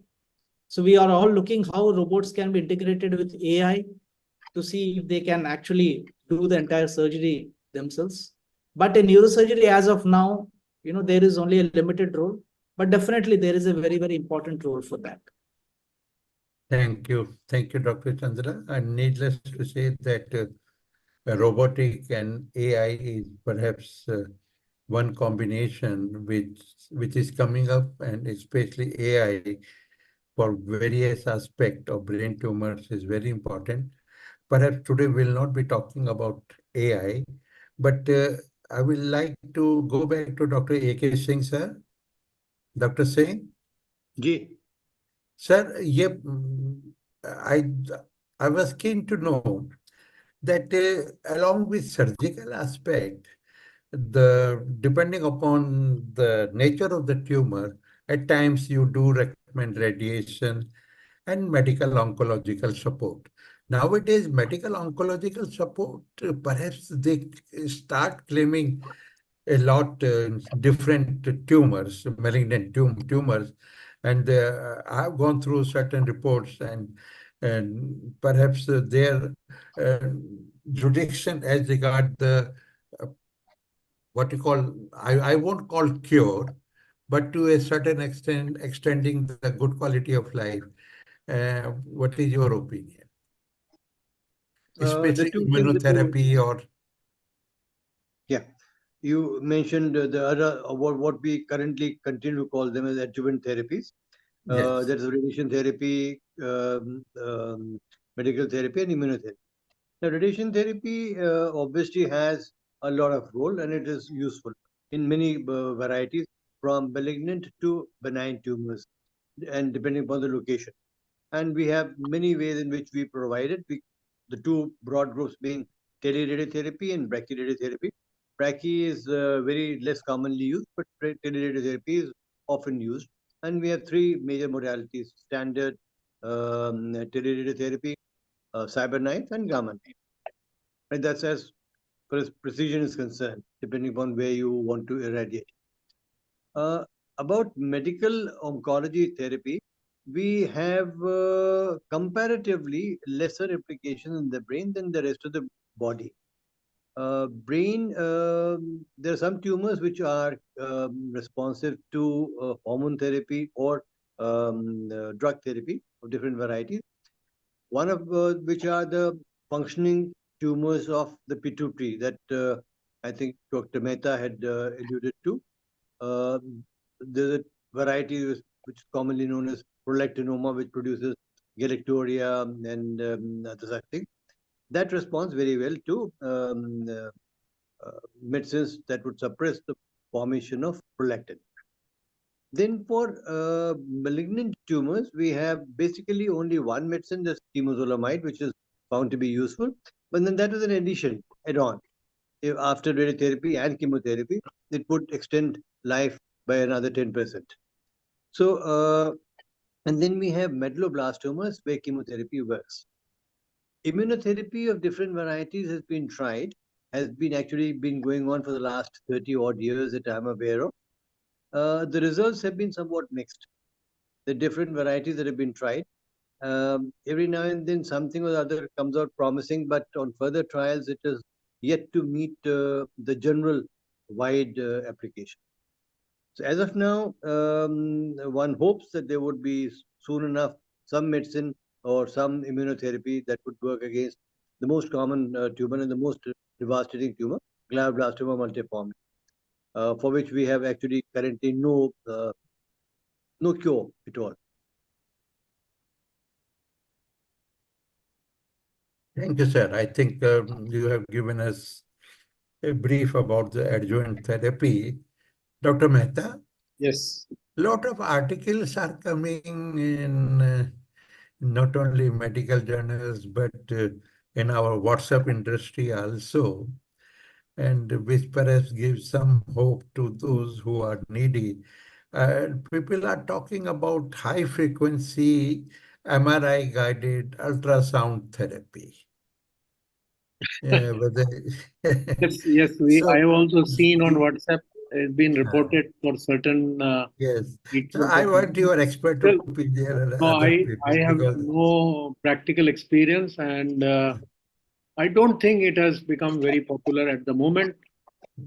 So we are all looking how robots can be integrated with AI to see if they can actually do the entire surgery themselves. But in neurosurgery, as of now, there is only a limited role, but definitely there is a very, very important role for that. Thank you, Dr. Chandra. And needless to say that robotic and AI is perhaps one combination which is coming up, and especially AI for various aspects of brain tumors is very important. Perhaps today we'll not be talking about AI, but I will like to go back to Dr. A.K. Singh, sir. Dr. Singh? Ji. Sir, yep, I was keen to know that along with surgical aspect, depending upon the nature of the tumor, at times you do recommend radiation and medical oncological support. Nowadays, medical oncological support, perhaps they start claiming a lot different tumors, malignant tumors, and I've gone through certain reports, and perhaps their jurisdiction as regard the uh, what you call, I won't call cure, but to a certain extent, extending the good quality of life. What is your opinion? The Especially two things that immunotherapy or you mentioned, the other, what we currently continue to call them as adjuvant therapies. yes. That is radiation therapy, medical therapy, and immunotherapy. Now, radiation therapy obviously has a lot of role, and it is useful in many varieties, from malignant to benign tumors, and depending upon the location. And we have many ways in which we provide it. The two broad groups being teleradiotherapy and brachyradiotherapy. Brachy is very less commonly used, but teleradiotherapy is often used. And we have three major modalities: standard teleradiotherapy, cyberknife, and gamma knife. Right? That's as far as precision is concerned, depending upon where you want to irradiate. About medical oncology therapy, we have comparatively lesser applications in the brain than the rest of the body. Brain, there are some tumors which are responsive to hormone therapy or drug therapy of different varieties. One of which are the functioning tumors of the pituitary that I think Dr. Mehta had alluded to. There's a variety which is commonly known as prolactinoma, which produces galacturia and other such things. That responds very well to medicines that would suppress the formation of prolactin. Then for malignant tumors, we have basically only one medicine, that's temozolomide, which is found to be useful. But then that is an addition, add-on. After radiotherapy and chemotherapy, it would extend life by another 10%. So, and then we have medulloblastomas where chemotherapy works. Immunotherapy of different varieties has been tried, has been actually been going on for the last 30 odd years that I'm aware of. The results have been somewhat mixed. The different varieties that have been tried. Every now and then something or the other comes out promising, but on further trials, it is yet to meet the general wide application. So as of now, one hopes that there would be soon enough some medicine or some immunotherapy that would work against the most common tumor and the most devastating tumor, glioblastoma multiforme, for which we have actually currently no cure at all. Thank you, sir. I think you have given us a brief about the adjuvant therapy. Dr. Mehta? Yes. A lot of articles are coming in not only medical journals, but in our WhatsApp industry also, and which perhaps gives some hope to those who are needy. People are talking about high frequency MRI guided ultrasound therapy. Whether Yes, I so, have also seen on WhatsApp it's been reported for certain yes. So treatment. I want your expert Well, opinion and no, other I people have because no practical experience, and I don't think it has become very popular at the moment,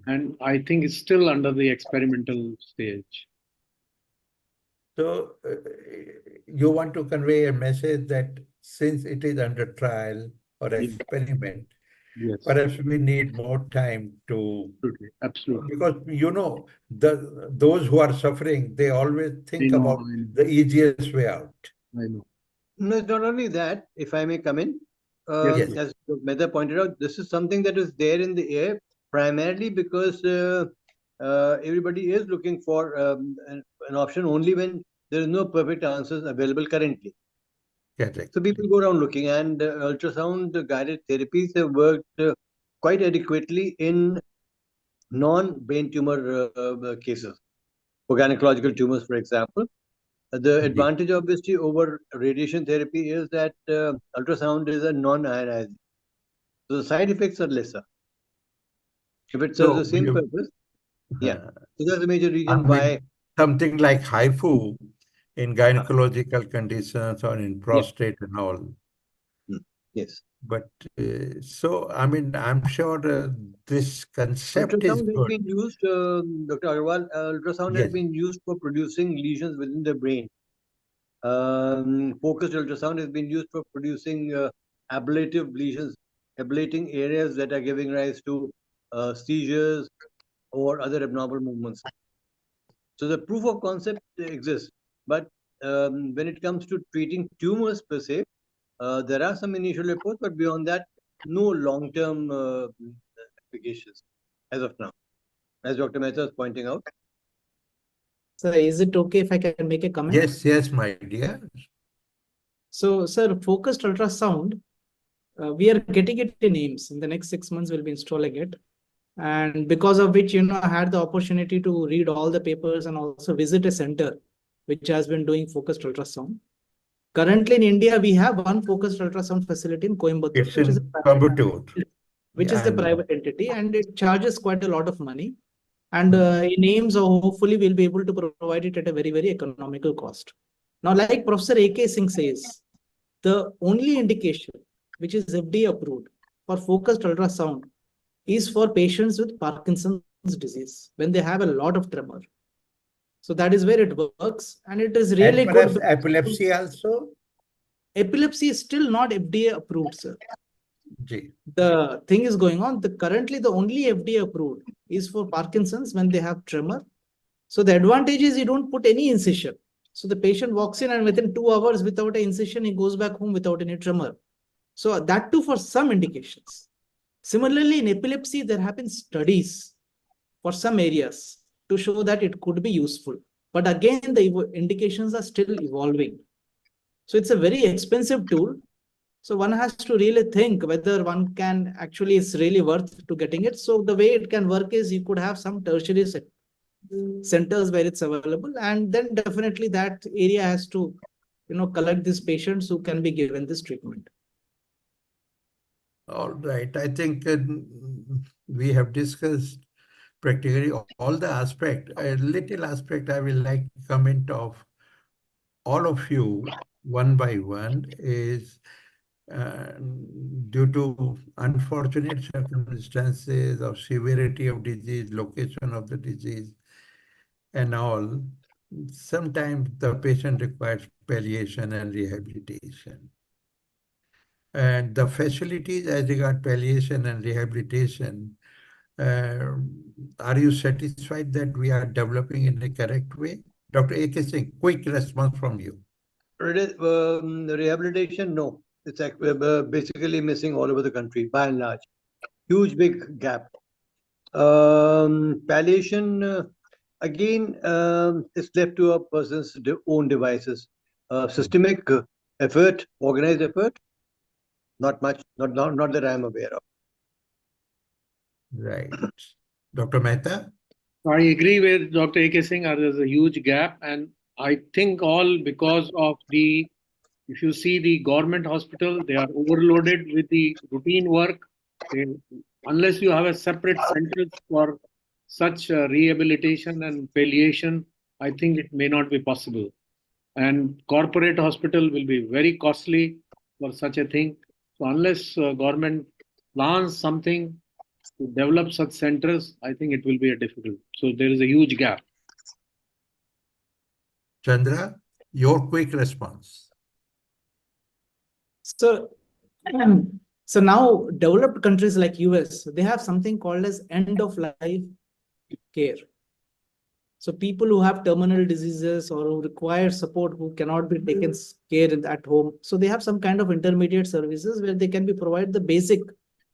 and I think it's still under the experimental stage. so you want to convey a message that since it is under trial or experiment, Yes, perhaps we need more time to, absolutely. because those who are suffering, they always think about the easiest way out. I know. No, it's not only that, if I may come in. Yes, Yes. As Mehta pointed out, this is something that is there in the air primarily because everybody is looking for an option only when there is no perfect answers available currently. Correct. So people go around looking, and ultrasound guided therapies have worked quite adequately in non-brain tumor cases, for gynecological tumors, for example. The advantage, obviously, over radiation therapy is that ultrasound is a non-ionizing. So the side effects are lesser. If it serves the same purpose, yeah. So that's the major reason why. Something like HIFU in gynecological conditions or in prostate and all. Yes. But so, I mean, I'm sure this concept is Ultrasound has good. been used, Dr. Agarwal, ultrasound has been used for producing lesions within the brain. Focused ultrasound has been used for producing ablative lesions, ablating areas that are giving rise to seizures or other abnormal movements. So the proof of concept exists, but when it comes to treating tumors per se, there are some initial reports, but beyond that, no long-term applications as of now, as Dr. Mehta is pointing out. So is it okay if I can make a comment? Yes, yes, my dear. So, sir, focused ultrasound, we are getting it in AIIMS. In the next 6 months, we'll be installing it. And because of which, I had the opportunity to read all the papers and also visit a center which has been doing focused ultrasound. Currently in India, we have one focused ultrasound facility in Coimbatore, It's in Coimbatore. which is a private entity, and it charges quite a lot of money. And in AIIMS, hopefully, we'll be able to provide it at a very, very economical cost. Now, like Professor A.K. Singh says, the only indication which is FDA approved for focused ultrasound is for patients with Parkinson's disease, when they have a lot of tremor. So that is where it works, and it is really and good. Epilepsy also? Epilepsy is still not FDA approved, sir. Gee. The thing is going on, currently the only FDA approved is for Parkinson's when they have tremor. So the advantage is you don't put any incision. So the patient walks in and within 2 hours without an incision, he goes back home without any tremor. So that too for some indications. Similarly, in epilepsy, there have been studies for some areas to show that it could be useful. But again, the indications are still evolving. So it's a very expensive tool. So one has to really think whether one can actually, it's really worth to getting it. So the way it can work is you could have some tertiary centers where it's available, and then definitely that area has to, collect these patients who can be given this treatment. All right. I think we have discussed practically all the aspect. A little aspect I will like to comment of all of you one by one is due to unfortunate circumstances of severity of disease, location of the disease, and all, sometimes the patient requires palliation and rehabilitation. And the facilities as regard palliation and rehabilitation, are you satisfied that we are developing in a correct way? Dr. A.K. Singh, quick response from you. Rehabilitation, no. It's basically missing all over the country, by and large. Huge, big gap. Palliation, again, it's left to a person's own devices. Systemic effort, organized effort, not much, not that I'm aware of. Right. Dr. Mehta? I agree with Dr. A.K. Singh. There's a huge gap, and I think all because of if you see the government hospital, they are overloaded with the routine work. Unless you have a separate center for such rehabilitation and palliation, I think it may not be possible. And corporate hospital will be very costly for such a thing. So unless government plans something to develop such centers, I think it will be a difficult. So there is a huge gap. Chandra, your quick response. So now developed countries like US, they have something called as end of life care. So people who have terminal diseases or who require support, who cannot be taken care at home. So they have some kind of intermediate services where they can be provided the basic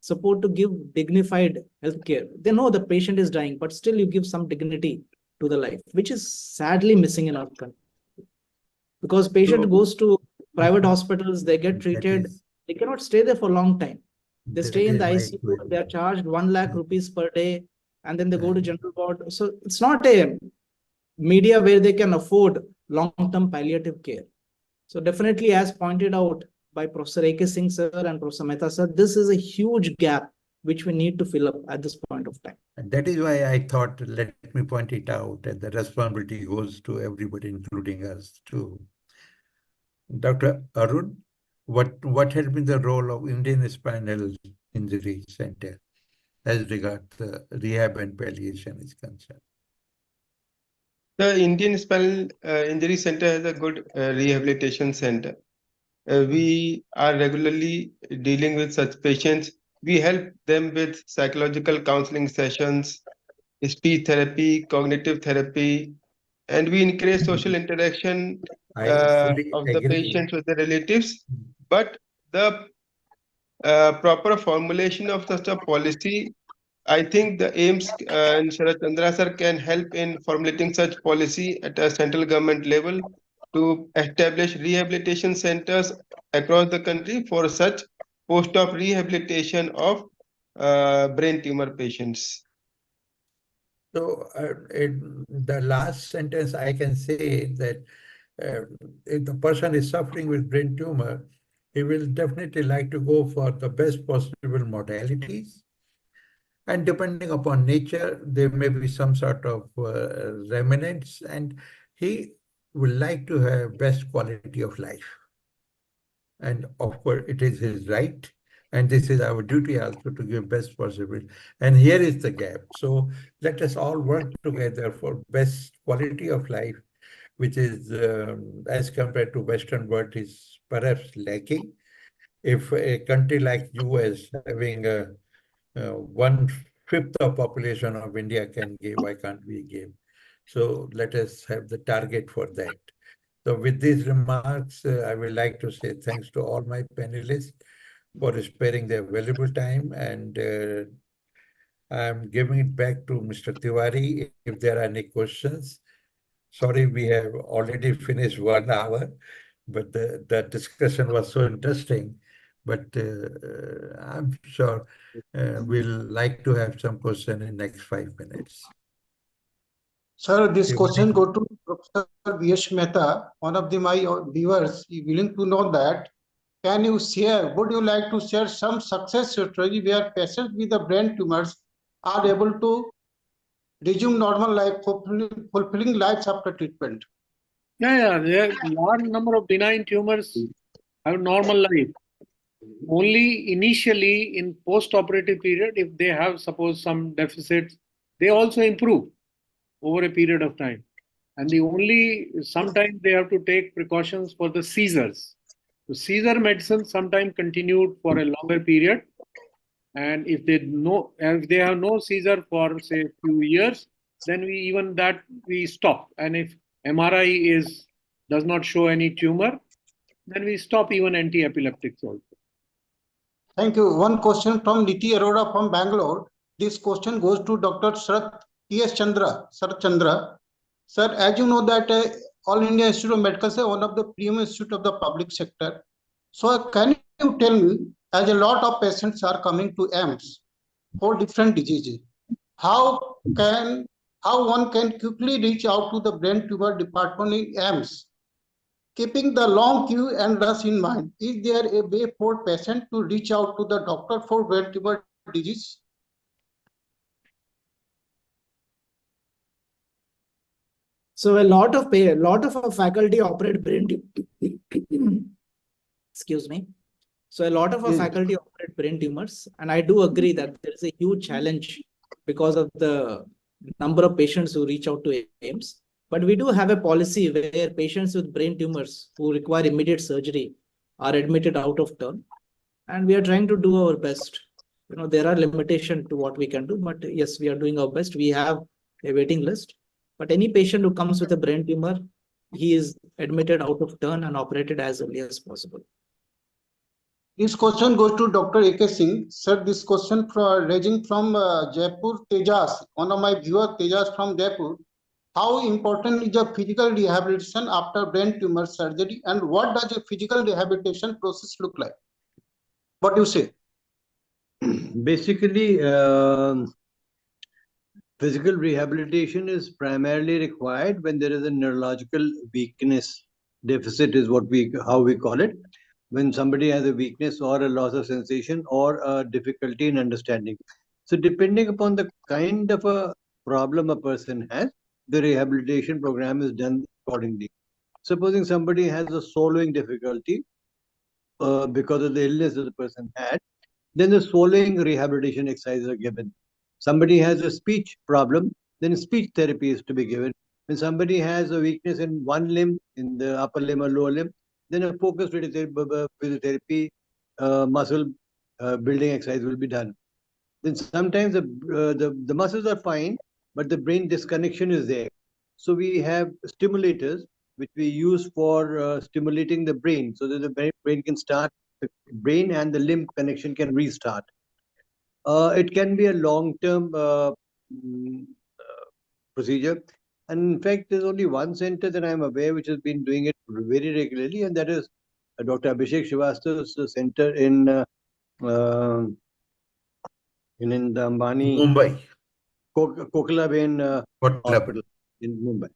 support to give dignified healthcare. They know the patient is dying, but still you give some dignity to the life, which is sadly missing in our country. Because patient goes to private hospitals, they get treated, they cannot stay there for a long time. They stay in the ICU, they are charged 1 lakh rupees per day. and then they go to general ward. So it's not a media where they can afford long-term palliative care. So definitely, as pointed out by Professor A.K. Singh sir and Professor Mehta sir, this is a huge gap which we need to fill up at this point of time. And that is why I thought, let me point it out, that the responsibility goes to everybody, including us too. Dr. Arun, what has been the role of Indian Spinal Injury Center as regards the rehab and palliation is concerned? The Indian Spinal Injury Center has a good rehabilitation center. We are regularly dealing with such patients. We help them with psychological counseling sessions, speech therapy, cognitive therapy, and we encourage social interaction I fully of the agree. patients with the relatives. But the proper formulation of such a policy, I think the AIIMS and Sharat Chandra sir can help in formulating such policy at a central government level to establish rehabilitation centers across the country for such post-op rehabilitation of brain tumor patients. So in the last sentence, I can say that if the person is suffering with brain tumor, he will definitely like to go for the best possible modalities. And depending upon nature, there may be some sort of remnants, and he would like to have best quality of life. And of course, it is his right. And this is our duty also to give best possible. And here is the gap. So let us all work together for best quality of life, which is, as compared to Western world, is perhaps lacking. If a country like US having 1/5 of population of India can give, why can't we give? So let us have the target for that. So with these remarks, I would like to say thanks to all my panelists for sparing their valuable time, and I'm giving it back to Mr. Tiwari if there are any questions. Sorry, we have already finished 1 hour, but the discussion was so interesting. But I'm sure we'll like to have some question in next 5 minutes. Sir, this question go to Professor V.S. Mehta. One of my viewers is willing to know that. Can you share, would you like to share some success story where patients with the brain tumors are able to resume normal life, fulfilling lives after treatment? Yeah, there are large number of benign tumors have normal life. Only initially in post-operative period, if they have suppose some deficits, they also improve over a period of time. And the only, sometimes they have to take precautions for the seizures. So seizure medicine sometimes continued for a longer period. And if they have no seizure for say a few years, then we stop. And if MRI does not show any tumor, then we stop even anti-epileptics also. Thank you. One question from Niti Arora from Bangalore. This question goes to Dr. Sharat Chandra. Sir, as you know that All India Institute of Medical is one of the premium institute of the public sector. So can you tell me, as a lot of patients are coming to AIIMS for different diseases, how one can quickly reach out to the brain tumor department in AIIMS? Keeping the long queue and rush in mind, is there a way for patient to reach out to the doctor for brain tumor disease? So a lot of our faculty operate brain excuse me. So a lot of our faculty operate brain tumors, and I do agree that there is a huge challenge because of the number of patients who reach out to AIIMS. But we do have a policy where patients with brain tumors who require immediate surgery are admitted out of turn, and we are trying to do our best. There are limitations to what we can do, but yes, we are doing our best. We have a waiting list, but any patient who comes with a brain tumor, he is admitted out of turn and operated as early as possible. This question goes to Dr. A.K. Singh. Sir, this question raising from Jaipur, Tejas. One of my viewers, Tejas from Jaipur. How important is the physical rehabilitation after brain tumor surgery, and what does a physical rehabilitation process look like? What do you say? Basically, physical rehabilitation is primarily required when there is a neurological weakness deficit, is how we call it. When somebody has a weakness or a loss of sensation or a difficulty in understanding. So depending upon the kind of a problem a person has, the rehabilitation program is done accordingly. Supposing somebody has a swallowing difficulty because of the illness that the person had, then the swallowing rehabilitation exercises are given. Somebody has a speech problem, then speech therapy is to be given. When somebody has a weakness in one limb, in the upper limb or lower limb, then a focused physiotherapy, muscle building exercise will be done. Then sometimes the muscles are fine, but the brain disconnection is there. So we have stimulators which we use for stimulating the brain, so that the brain can start, the brain and the limb connection can restart. It can be a long-term procedure. And in fact, there's only one center that I'm aware which has been doing it very regularly, and that is Dr. Abhishek Srivastava's center in the Ambani Mumbai. Kokila Hospital in Mumbai.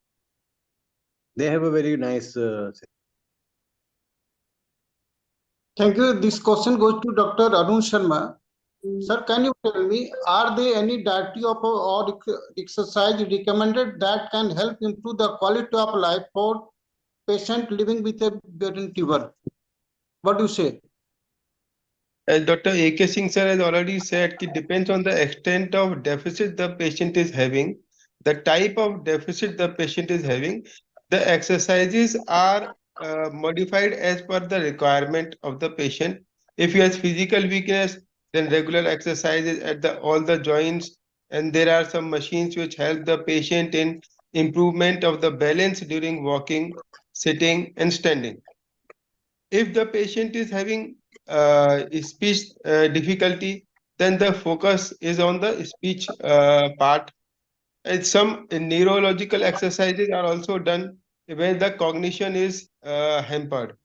They have a very nice center. Thank you. This question goes to Dr. Arun Sharma. Sir, can you tell me, are there any dietary or exercise recommended that can help improve the quality of life for patient living with a brain tumor? What do you say? As Dr. A.K. Singh sir has already said, it depends on the extent of deficit the patient is having, the type of deficit the patient is having. The exercises are modified as per the requirement of the patient. If he has physical weakness, then regular exercises at all the joints, and there are some machines which help the patient in improvement of the balance during walking, sitting, and standing. If the patient is having speech difficulty, then the focus is on the speech part. And some neurological exercises are also done where the cognition is hampered.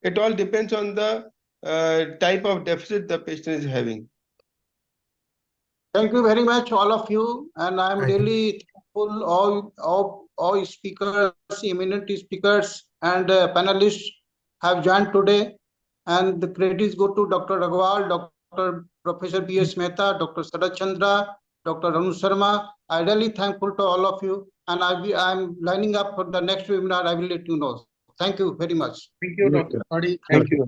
It all depends on the type of deficit the patient is having. Thank you very much, all of you. And I'm really thankful all speakers, eminent speakers and panelists have joined today. And the credits go to Dr. Agarwal, Dr. Professor B.S. Mehta, Dr. Sarat Chandra, Dr. Anu Sharma. I'm really thankful to all of you. And I'm lining up for the next webinar. I will let you know. Thank you very much. Thank you, Dr. Padi. Thank you.